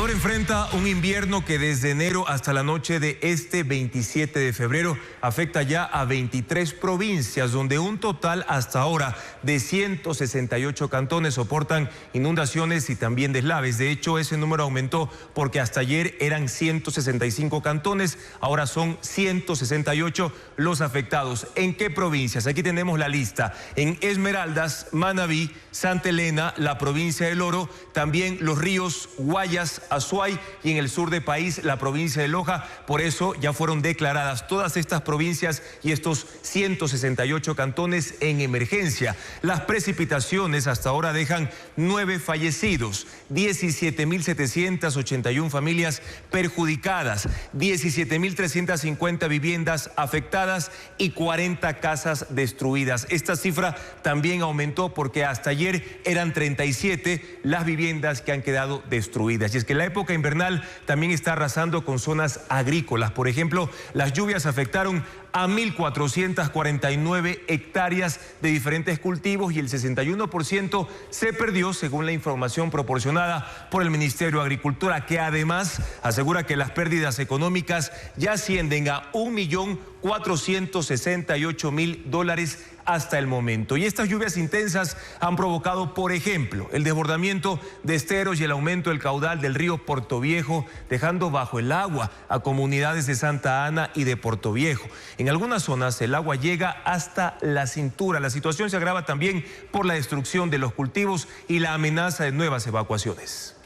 Ecuador enfrenta un invierno que desde enero hasta la noche de este 27 de febrero afecta ya a 23 provincias, donde un total hasta ahora de 168 cantones soportan inundaciones y también deslaves. De hecho, ese número aumentó porque hasta ayer eran 165 cantones, ahora son 168 los afectados. ¿En qué provincias? Aquí tenemos la lista. En Esmeraldas, Manabí, Santa Elena, la provincia del Oro, también Los Ríos, Guayas, Azuay y en el sur del país la provincia de Loja. Por eso ya fueron declaradas todas estas provincias y estos 168 cantones en emergencia. Las precipitaciones hasta ahora dejan 9 fallecidos, 17.781 familias perjudicadas, 17.350 viviendas afectadas y 40 casas destruidas. Esta cifra también aumentó porque hasta ayer eran 37 las viviendas que han quedado destruidas. Y es que la época invernal también está arrasando con zonas agrícolas. Por ejemplo, las lluvias afectaron a 1.449 hectáreas de diferentes cultivos y el 61% se perdió, según la información proporcionada por el Ministerio de Agricultura, que además asegura que las pérdidas económicas ya ascienden a $1.468.000 hasta el momento. Y estas lluvias intensas han provocado, por ejemplo, el desbordamiento de esteros y el aumento del caudal del río Portoviejo, dejando bajo el agua a comunidades de Santa Ana y de Portoviejo. En algunas zonas el agua llega hasta la cintura. La situación se agrava también por la destrucción de los cultivos y la amenaza de nuevas evacuaciones.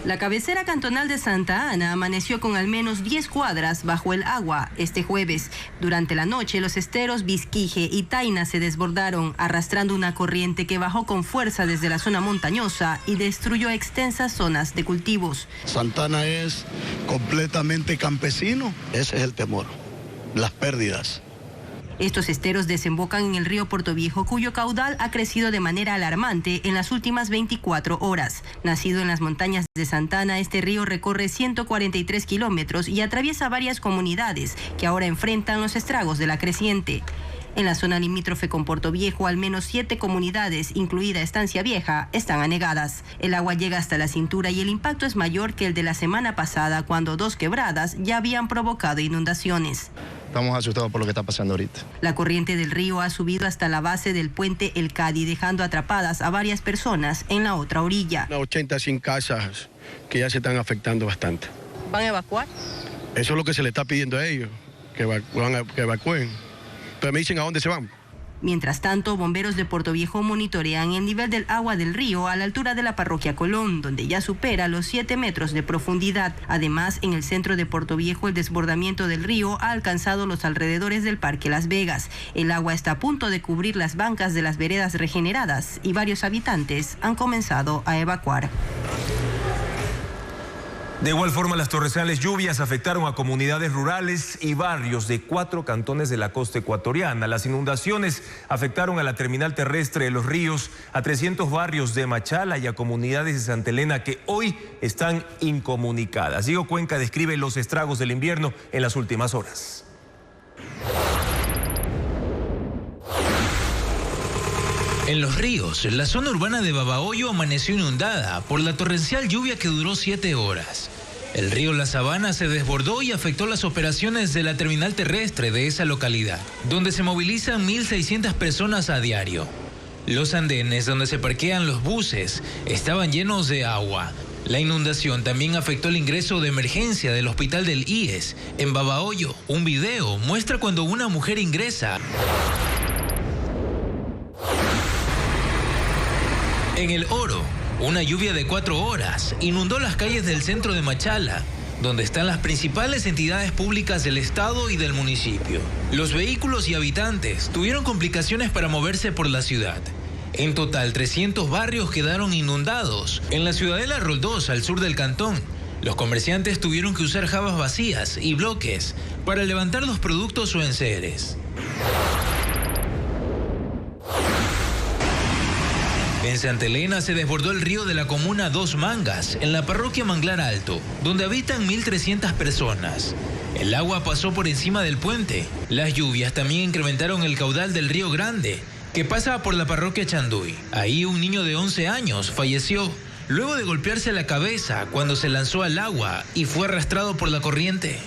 La cabecera cantonal de Santa Ana amaneció con al menos 10 cuadras bajo el agua este jueves. Durante la noche, los esteros Vizquije y Taina se desbordaron, arrastrando una corriente que bajó con fuerza desde la zona montañosa y destruyó extensas zonas de cultivos. Santa Ana es completamente campesino. Ese es el temor, las pérdidas. Estos esteros desembocan en el río Portoviejo, cuyo caudal ha crecido de manera alarmante en las últimas 24 horas. Nacido en las montañas de Santa Ana, este río recorre 143 kilómetros y atraviesa varias comunidades que ahora enfrentan los estragos de la creciente. En la zona limítrofe con Portoviejo, al menos 7 comunidades, incluida Estancia Vieja, están anegadas. El agua llega hasta la cintura y el impacto es mayor que el de la semana pasada, cuando 2 quebradas ya habían provocado inundaciones. Estamos asustados por lo que está pasando ahorita. La corriente del río ha subido hasta la base del puente El Cadi, dejando atrapadas a varias personas en la otra orilla. 85 casas que ya se están afectando bastante. ¿Van a evacuar? Eso es lo que se le está pidiendo a ellos, que evacúen. Pero me dicen a dónde se van. Mientras tanto, bomberos de Portoviejo monitorean el nivel del agua del río a la altura de la parroquia Colón, donde ya supera los 7 metros de profundidad. Además, en el centro de Portoviejo, el desbordamiento del río ha alcanzado los alrededores del Parque Las Vegas. El agua está a punto de cubrir las bancas de las veredas regeneradas y varios habitantes han comenzado a evacuar. De igual forma, las torrenciales lluvias afectaron a comunidades rurales y barrios de 4 cantones de la costa ecuatoriana. Las inundaciones afectaron a la terminal terrestre de Los Ríos, a 300 barrios de Machala y a comunidades de Santa Elena que hoy están incomunicadas. Diego Cuenca describe los estragos del invierno en las últimas horas. En Los Ríos, la zona urbana de Babahoyo amaneció inundada por la torrencial lluvia que duró 7 horas. El río La Sabana se desbordó y afectó las operaciones de la terminal terrestre de esa localidad, donde se movilizan 1.600 personas a diario. Los andenes donde se parquean los buses estaban llenos de agua. La inundación también afectó el ingreso de emergencia del hospital del IES en Babahoyo. Un video muestra cuando una mujer ingresa. En El Oro, una lluvia de 4 horas inundó las calles del centro de Machala, donde están las principales entidades públicas del estado y del municipio. Los vehículos y habitantes tuvieron complicaciones para moverse por la ciudad. En total, 300 barrios quedaron inundados. En la ciudadela Roldós, al sur del cantón, los comerciantes tuvieron que usar jabas vacías y bloques para levantar los productos o enseres. En Santa Elena se desbordó el río de la comuna Dos Mangas, en la parroquia Manglar Alto, donde habitan 1.300 personas. El agua pasó por encima del puente. Las lluvias también incrementaron el caudal del río Grande, que pasa por la parroquia Chanduy. Ahí un niño de 11 años falleció luego de golpearse la cabeza cuando se lanzó al agua y fue arrastrado por la corriente.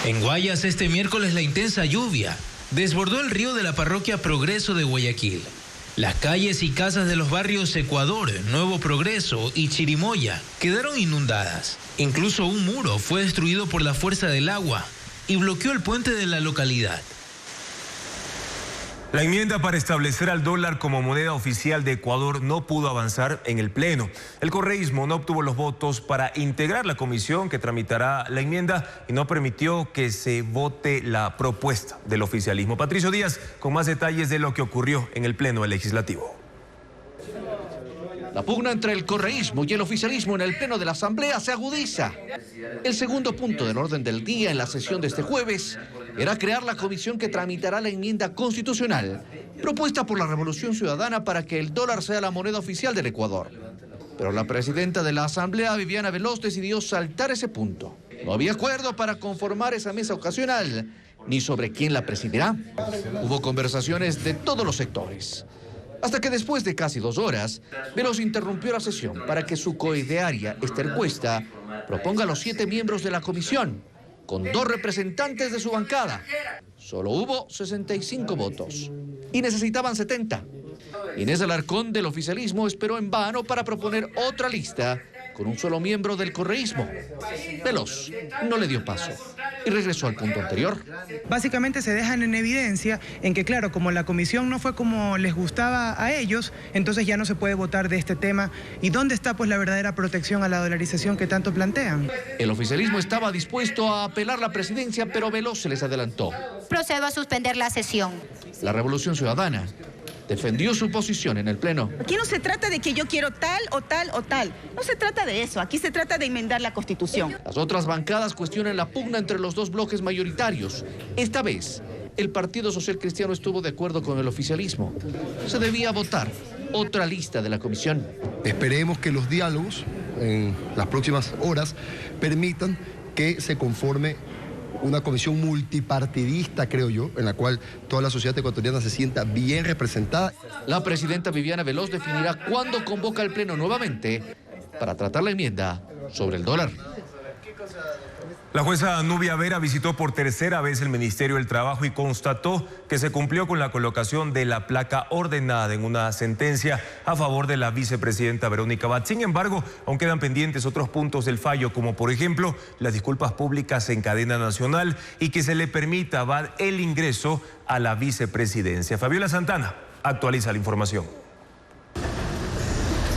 En Guayas, este miércoles la intensa lluvia desbordó el río de la parroquia Progreso de Guayaquil. Las calles y casas de los barrios Ecuador, Nuevo Progreso y Chirimoya quedaron inundadas. Incluso un muro fue destruido por la fuerza del agua y bloqueó el puente de la localidad. La enmienda para establecer al dólar como moneda oficial de Ecuador no pudo avanzar en el Pleno. El correísmo no obtuvo los votos para integrar la comisión que tramitará la enmienda y no permitió que se vote la propuesta del oficialismo. Patricio Díaz con más detalles de lo que ocurrió en el Pleno Legislativo. La pugna entre el correísmo y el oficialismo en el Pleno de la Asamblea se agudiza. El segundo punto del orden del día en la sesión de este jueves era crear la comisión que tramitará la enmienda constitucional propuesta por la Revolución Ciudadana para que el dólar sea la moneda oficial del Ecuador. Pero la presidenta de la Asamblea, Viviana Veloz, decidió saltar ese punto. No había acuerdo para conformar esa mesa ocasional, ni sobre quién la presidirá. Hubo conversaciones de todos los sectores. Hasta que después de casi 2 horas, Veloz interrumpió la sesión para que su coidearia, Esther Cuesta, proponga a los 7 miembros de la comisión, con 2 representantes de su bancada. Solo hubo 65 votos y necesitaban 70. Inés Alarcón del oficialismo esperó en vano para proponer otra lista con un solo miembro del correísmo. Veloz no le dio paso y regresó al punto anterior. Básicamente se dejan en evidencia en que, claro, como la comisión no fue como les gustaba a ellos, entonces ya no se puede votar de este tema. ¿Y dónde está pues la verdadera protección a la dolarización que tanto plantean? El oficialismo estaba dispuesto a apelar la presidencia, pero Veloz se les adelantó. Procedo a suspender la sesión. La Revolución Ciudadana defendió su posición en el Pleno. Aquí no se trata de que yo quiero tal o tal o tal. No se trata de eso. Aquí se trata de enmendar la Constitución. Las otras bancadas cuestionan la pugna entre los 2 bloques mayoritarios. Esta vez, el Partido Social Cristiano estuvo de acuerdo con el oficialismo. Se debía votar otra lista de la comisión. Esperemos que los diálogos en las próximas horas permitan que se conforme una comisión multipartidista, creo yo, en la cual toda la sociedad ecuatoriana se sienta bien representada. La presidenta Viviana Veloz definirá cuándo convoca el Pleno nuevamente para tratar la enmienda sobre el dólar. La jueza Nubia Vera visitó por tercera vez el Ministerio del Trabajo y constató que se cumplió con la colocación de la placa ordenada en una sentencia a favor de la vicepresidenta Verónica Abad. Sin embargo, aún quedan pendientes otros puntos del fallo, como por ejemplo las disculpas públicas en cadena nacional y que se le permita a Abad el ingreso a la vicepresidencia. Fabiola Santana actualiza la información.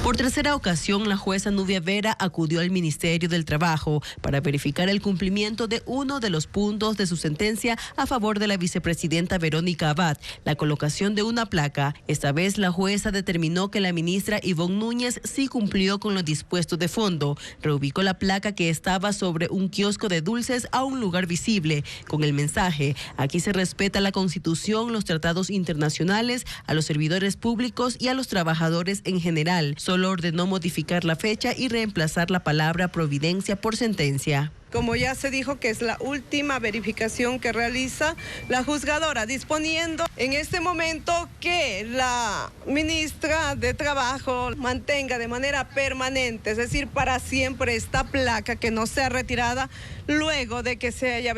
Por tercera ocasión, la jueza Nubia Vera acudió al Ministerio del Trabajo para verificar el cumplimiento de uno de los puntos de su sentencia a favor de la vicepresidenta Verónica Abad, la colocación de una placa. Esta vez la jueza determinó que la ministra Ivonne Núñez sí cumplió con lo dispuesto de fondo. Reubicó la placa que estaba sobre un kiosco de dulces a un lugar visible, con el mensaje: aquí se respeta la Constitución, los tratados internacionales, a los servidores públicos y a los trabajadores en general. Solo ordenó modificar la fecha y reemplazar la palabra providencia por sentencia. Como ya se dijo que es la última verificación que realiza la juzgadora, disponiendo en este momento que la ministra de Trabajo mantenga de manera permanente, es decir, para siempre, esta placa, que no sea retirada luego de que se haya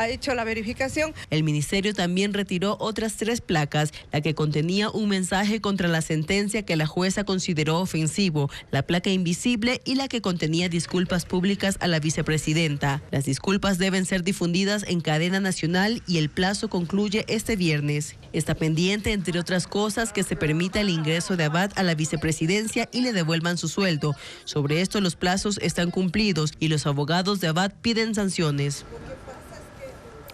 hecho la verificación. El ministerio también retiró otras 3 placas, la que contenía un mensaje contra la sentencia que la jueza consideró ofensivo, la placa invisible y la que contenía disculpas públicas a la vicepresidenta. Las disculpas deben ser difundidas en cadena nacional y el plazo concluye este viernes. Está pendiente, entre otras cosas, que se permita el ingreso de Abad a la vicepresidencia y le devuelvan su sueldo. Sobre esto los plazos están cumplidos y los abogados de Abad piden sanciones.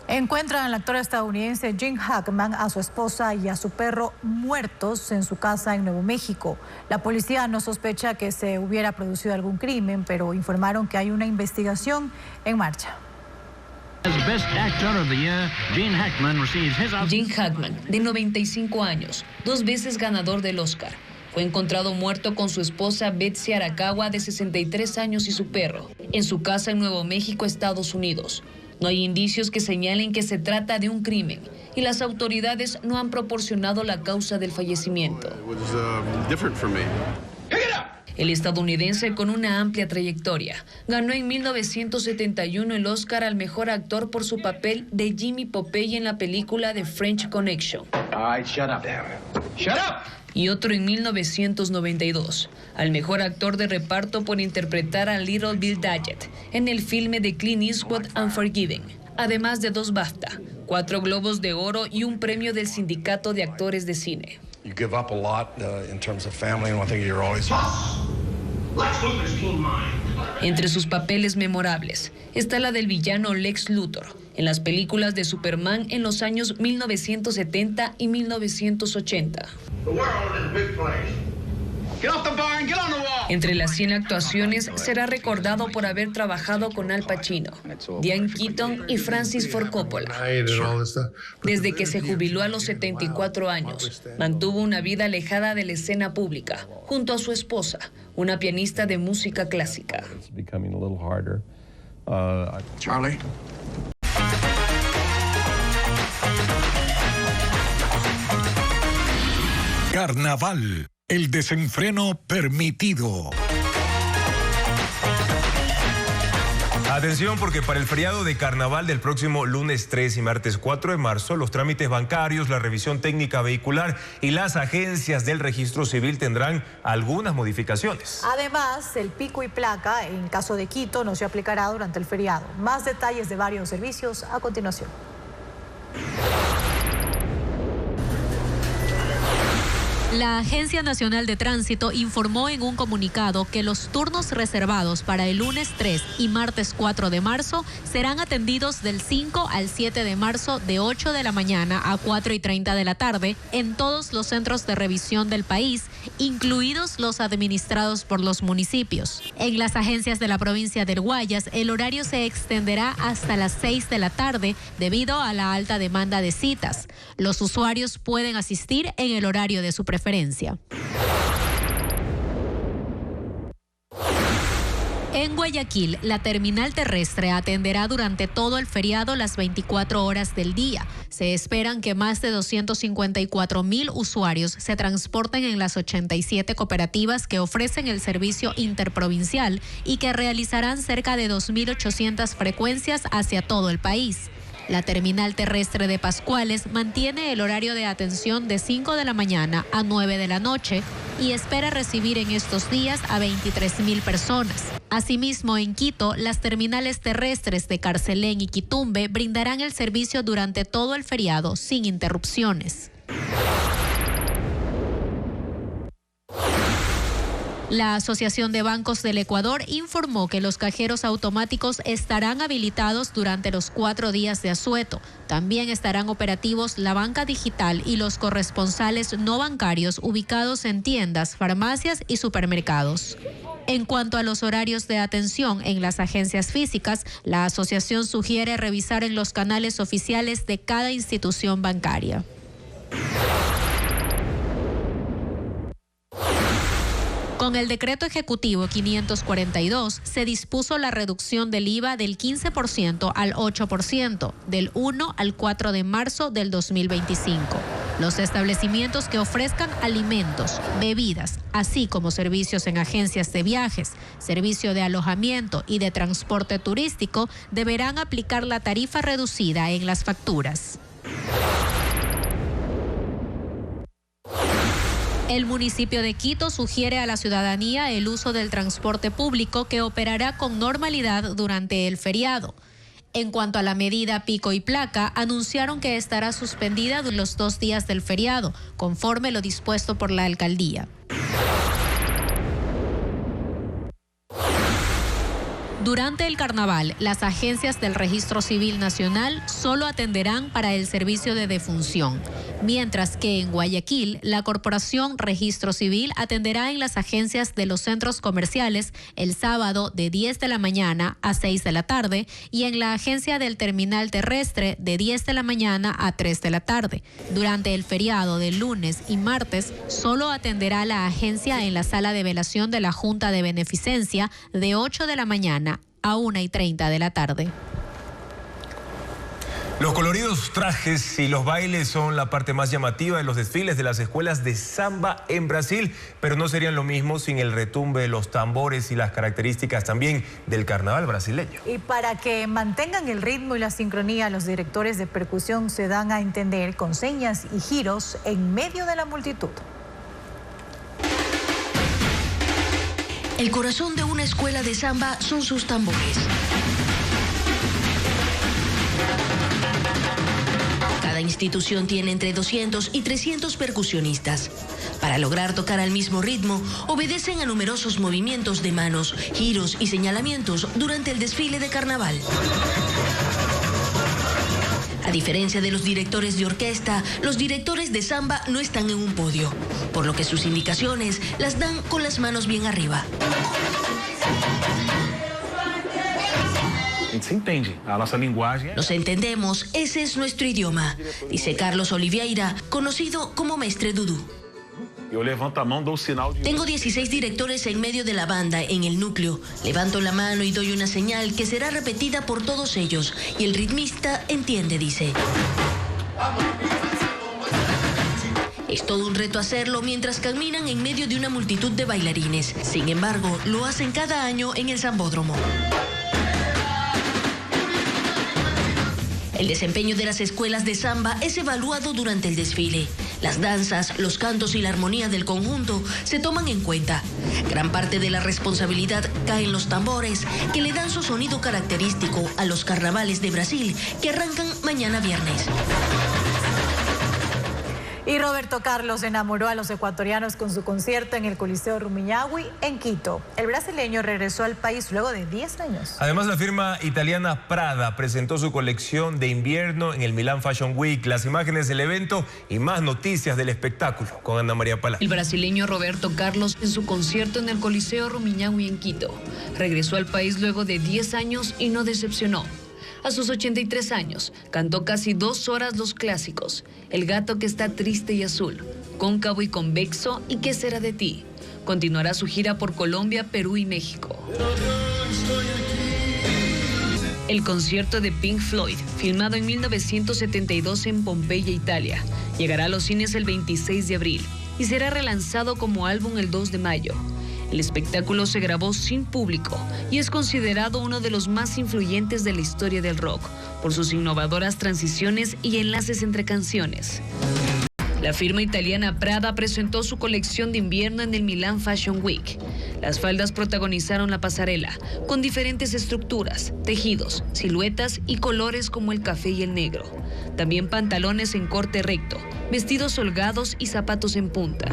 Encuentran al actor estadounidense Gene Hackman, a su esposa y a su perro muertos en su casa en Nuevo México. La policía no sospecha que se hubiera producido algún crimen, pero informaron que hay una investigación en marcha. Gene Hackman, de 95 años, 2 veces ganador del Oscar, fue encontrado muerto con su esposa Betsy Arakawa, de 63 años, y su perro, en su casa en Nuevo México, Estados Unidos. No hay indicios que señalen que se trata de un crimen y las autoridades no han proporcionado la causa del fallecimiento. El estadounidense, con una amplia trayectoria, ganó en 1971 el Oscar al mejor actor por su papel de Jimmy Popeye en la película The French Connection. Y otro en 1992, al mejor actor de reparto por interpretar a Little Bill Daggett en el filme de Clint Eastwood Unforgiven, además de 2 BAFTA, 4 Globos de Oro y un premio del Sindicato de Actores de Cine. You give up a lot in terms of family, and one thing you're always. Entre sus papeles memorables está la del villano Lex Luthor en las películas de Superman en los años 1970 y 1980. Entre las 100 actuaciones será recordado por haber trabajado con Al Pacino, Diane Keaton y Francis Ford Coppola. Desde que se jubiló a los 74 años, mantuvo una vida alejada de la escena pública, junto a su esposa, una pianista de música clásica. Charlie. Carnaval, el desenfreno permitido. Atención, porque para el feriado de carnaval del próximo lunes 3 y martes 4 de marzo, los trámites bancarios, la revisión técnica vehicular y las agencias del registro civil tendrán algunas modificaciones. Además, el pico y placa, en caso de Quito, no se aplicará durante el feriado. Más detalles de varios servicios a continuación. La Agencia Nacional de Tránsito informó en un comunicado que los turnos reservados para el lunes 3 y martes 4 de marzo serán atendidos del 5 al 7 de marzo de 8 de la mañana a 4:30 de la tarde en todos los centros de revisión del país, incluidos los administrados por los municipios. En las agencias de la provincia del Guayas, el horario se extenderá hasta las 6 de la tarde debido a la alta demanda de citas. Los usuarios pueden asistir en el horario de su preferencia. En Guayaquil, la terminal terrestre atenderá durante todo el feriado las 24 horas del día. Se esperan que más de 254,000 usuarios se transporten en las 87 cooperativas que ofrecen el servicio interprovincial y que realizarán cerca de 2.800 frecuencias hacia todo el país. La terminal terrestre de Pascuales mantiene el horario de atención de 5 de la mañana a 9 de la noche y espera recibir en estos días a 23,000 personas. Asimismo, en Quito, las terminales terrestres de Carcelén y Quitumbe brindarán el servicio durante todo el feriado sin interrupciones. La Asociación de Bancos del Ecuador informó que los cajeros automáticos estarán habilitados durante los 4 días de asueto. También estarán operativos la banca digital y los corresponsales no bancarios ubicados en tiendas, farmacias y supermercados. En cuanto a los horarios de atención en las agencias físicas, la asociación sugiere revisar en los canales oficiales de cada institución bancaria. Con el decreto ejecutivo 542 se dispuso la reducción del IVA del 15% al 8% del 1 al 4 de marzo del 2025. Los establecimientos que ofrezcan alimentos, bebidas, así como servicios en agencias de viajes, servicio de alojamiento y de transporte turístico deberán aplicar la tarifa reducida en las facturas. El municipio de Quito sugiere a la ciudadanía el uso del transporte público que operará con normalidad durante el feriado. En cuanto a la medida pico y placa, anunciaron que estará suspendida los 2 días del feriado, conforme lo dispuesto por la alcaldía. Durante el carnaval, las agencias del Registro Civil Nacional solo atenderán para el servicio de defunción, mientras que en Guayaquil, la Corporación Registro Civil atenderá en las agencias de los centros comerciales el sábado de 10 de la mañana a 6 de la tarde y en la agencia del terminal terrestre de 10 de la mañana a 3 de la tarde. Durante el feriado del lunes y martes, solo atenderá la agencia en la sala de velación de la Junta de Beneficencia de 8 de la mañana a 1:30 de la tarde. Los coloridos trajes y los bailes son la parte más llamativa de los desfiles de las escuelas de samba en Brasil, pero no serían lo mismo sin el retumbe de los tambores y las características también del carnaval brasileño. Y para que mantengan el ritmo y la sincronía, los directores de percusión se dan a entender con señas y giros en medio de la multitud. El corazón de una escuela de samba son sus tambores. Cada institución tiene entre 200 y 300 percusionistas. Para lograr tocar al mismo ritmo, obedecen a numerosos movimientos de manos, giros y señalamientos durante el desfile de carnaval. A diferencia de los directores de orquesta, los directores de samba no están en un podio, por lo que sus indicaciones las dan con las manos bien arriba. Nos entendemos, ese es nuestro idioma, dice Carlos Oliveira, conocido como Mestre Dudu. Tengo 16 directores en medio de la banda, en el núcleo. Levanto la mano y doy una señal que será repetida por todos ellos. Y el ritmista entiende, dice. Es todo un reto hacerlo mientras caminan en medio de una multitud de bailarines. Sin embargo, lo hacen cada año en el Sambódromo. El desempeño de las escuelas de samba es evaluado durante el desfile. Las danzas, los cantos y la armonía del conjunto se toman en cuenta. Gran parte de la responsabilidad cae en los tambores, que le dan su sonido característico a los carnavales de Brasil, que arrancan mañana viernes. Y Roberto Carlos enamoró a los ecuatorianos con su concierto en el Coliseo Rumiñahui en Quito. El brasileño regresó al país luego de 10 años. Además, la firma italiana Prada presentó su colección de invierno en el Milan Fashion Week. Las imágenes del evento y más noticias del espectáculo con Ana María Palacio. El brasileño Roberto Carlos en su concierto en el Coliseo Rumiñahui en Quito. Regresó al país luego de 10 años y no decepcionó. A sus 83 años, cantó casi 2 horas los clásicos: El gato que está triste y azul, Cóncavo y convexo y ¿Qué será de ti? Continuará su gira por Colombia, Perú y México. El concierto de Pink Floyd, filmado en 1972 en Pompeya, Italia, llegará a los cines el 26 de abril y será relanzado como álbum el 2 de mayo. El espectáculo se grabó sin público y es considerado uno de los más influyentes de la historia del rock por sus innovadoras transiciones y enlaces entre canciones. La firma italiana Prada presentó su colección de invierno en el Milan Fashion Week. Las faldas protagonizaron la pasarela, con diferentes estructuras, tejidos, siluetas y colores como el café y el negro. También pantalones en corte recto, vestidos holgados y zapatos en punta.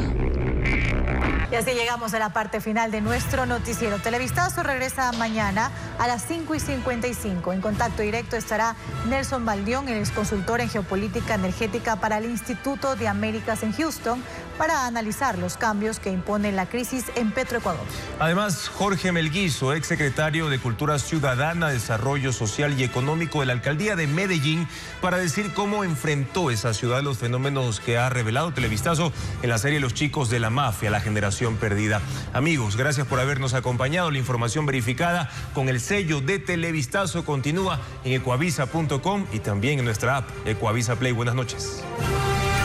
Y así llegamos a la parte final de nuestro noticiero. Televistazo regresa mañana a las 5:55. En contacto directo estará Nelson Baldión, el exconsultor en geopolítica energética para el Instituto de Américas en Houston, para analizar los cambios que impone la crisis en Petroecuador. Además, Jorge Melguizo, exsecretario de Cultura Ciudadana, Desarrollo Social y Económico de la Alcaldía de Medellín, para decir cómo enfrentó esa ciudad los fenómenos que ha revelado Televistazo en la serie Los Chicos de la Mafia, la generación perdida. Amigos, gracias por habernos acompañado. La información verificada con el sello de Televistazo continúa en ecuavisa.com y también en nuestra app Ecuavisa Play. Buenas noches.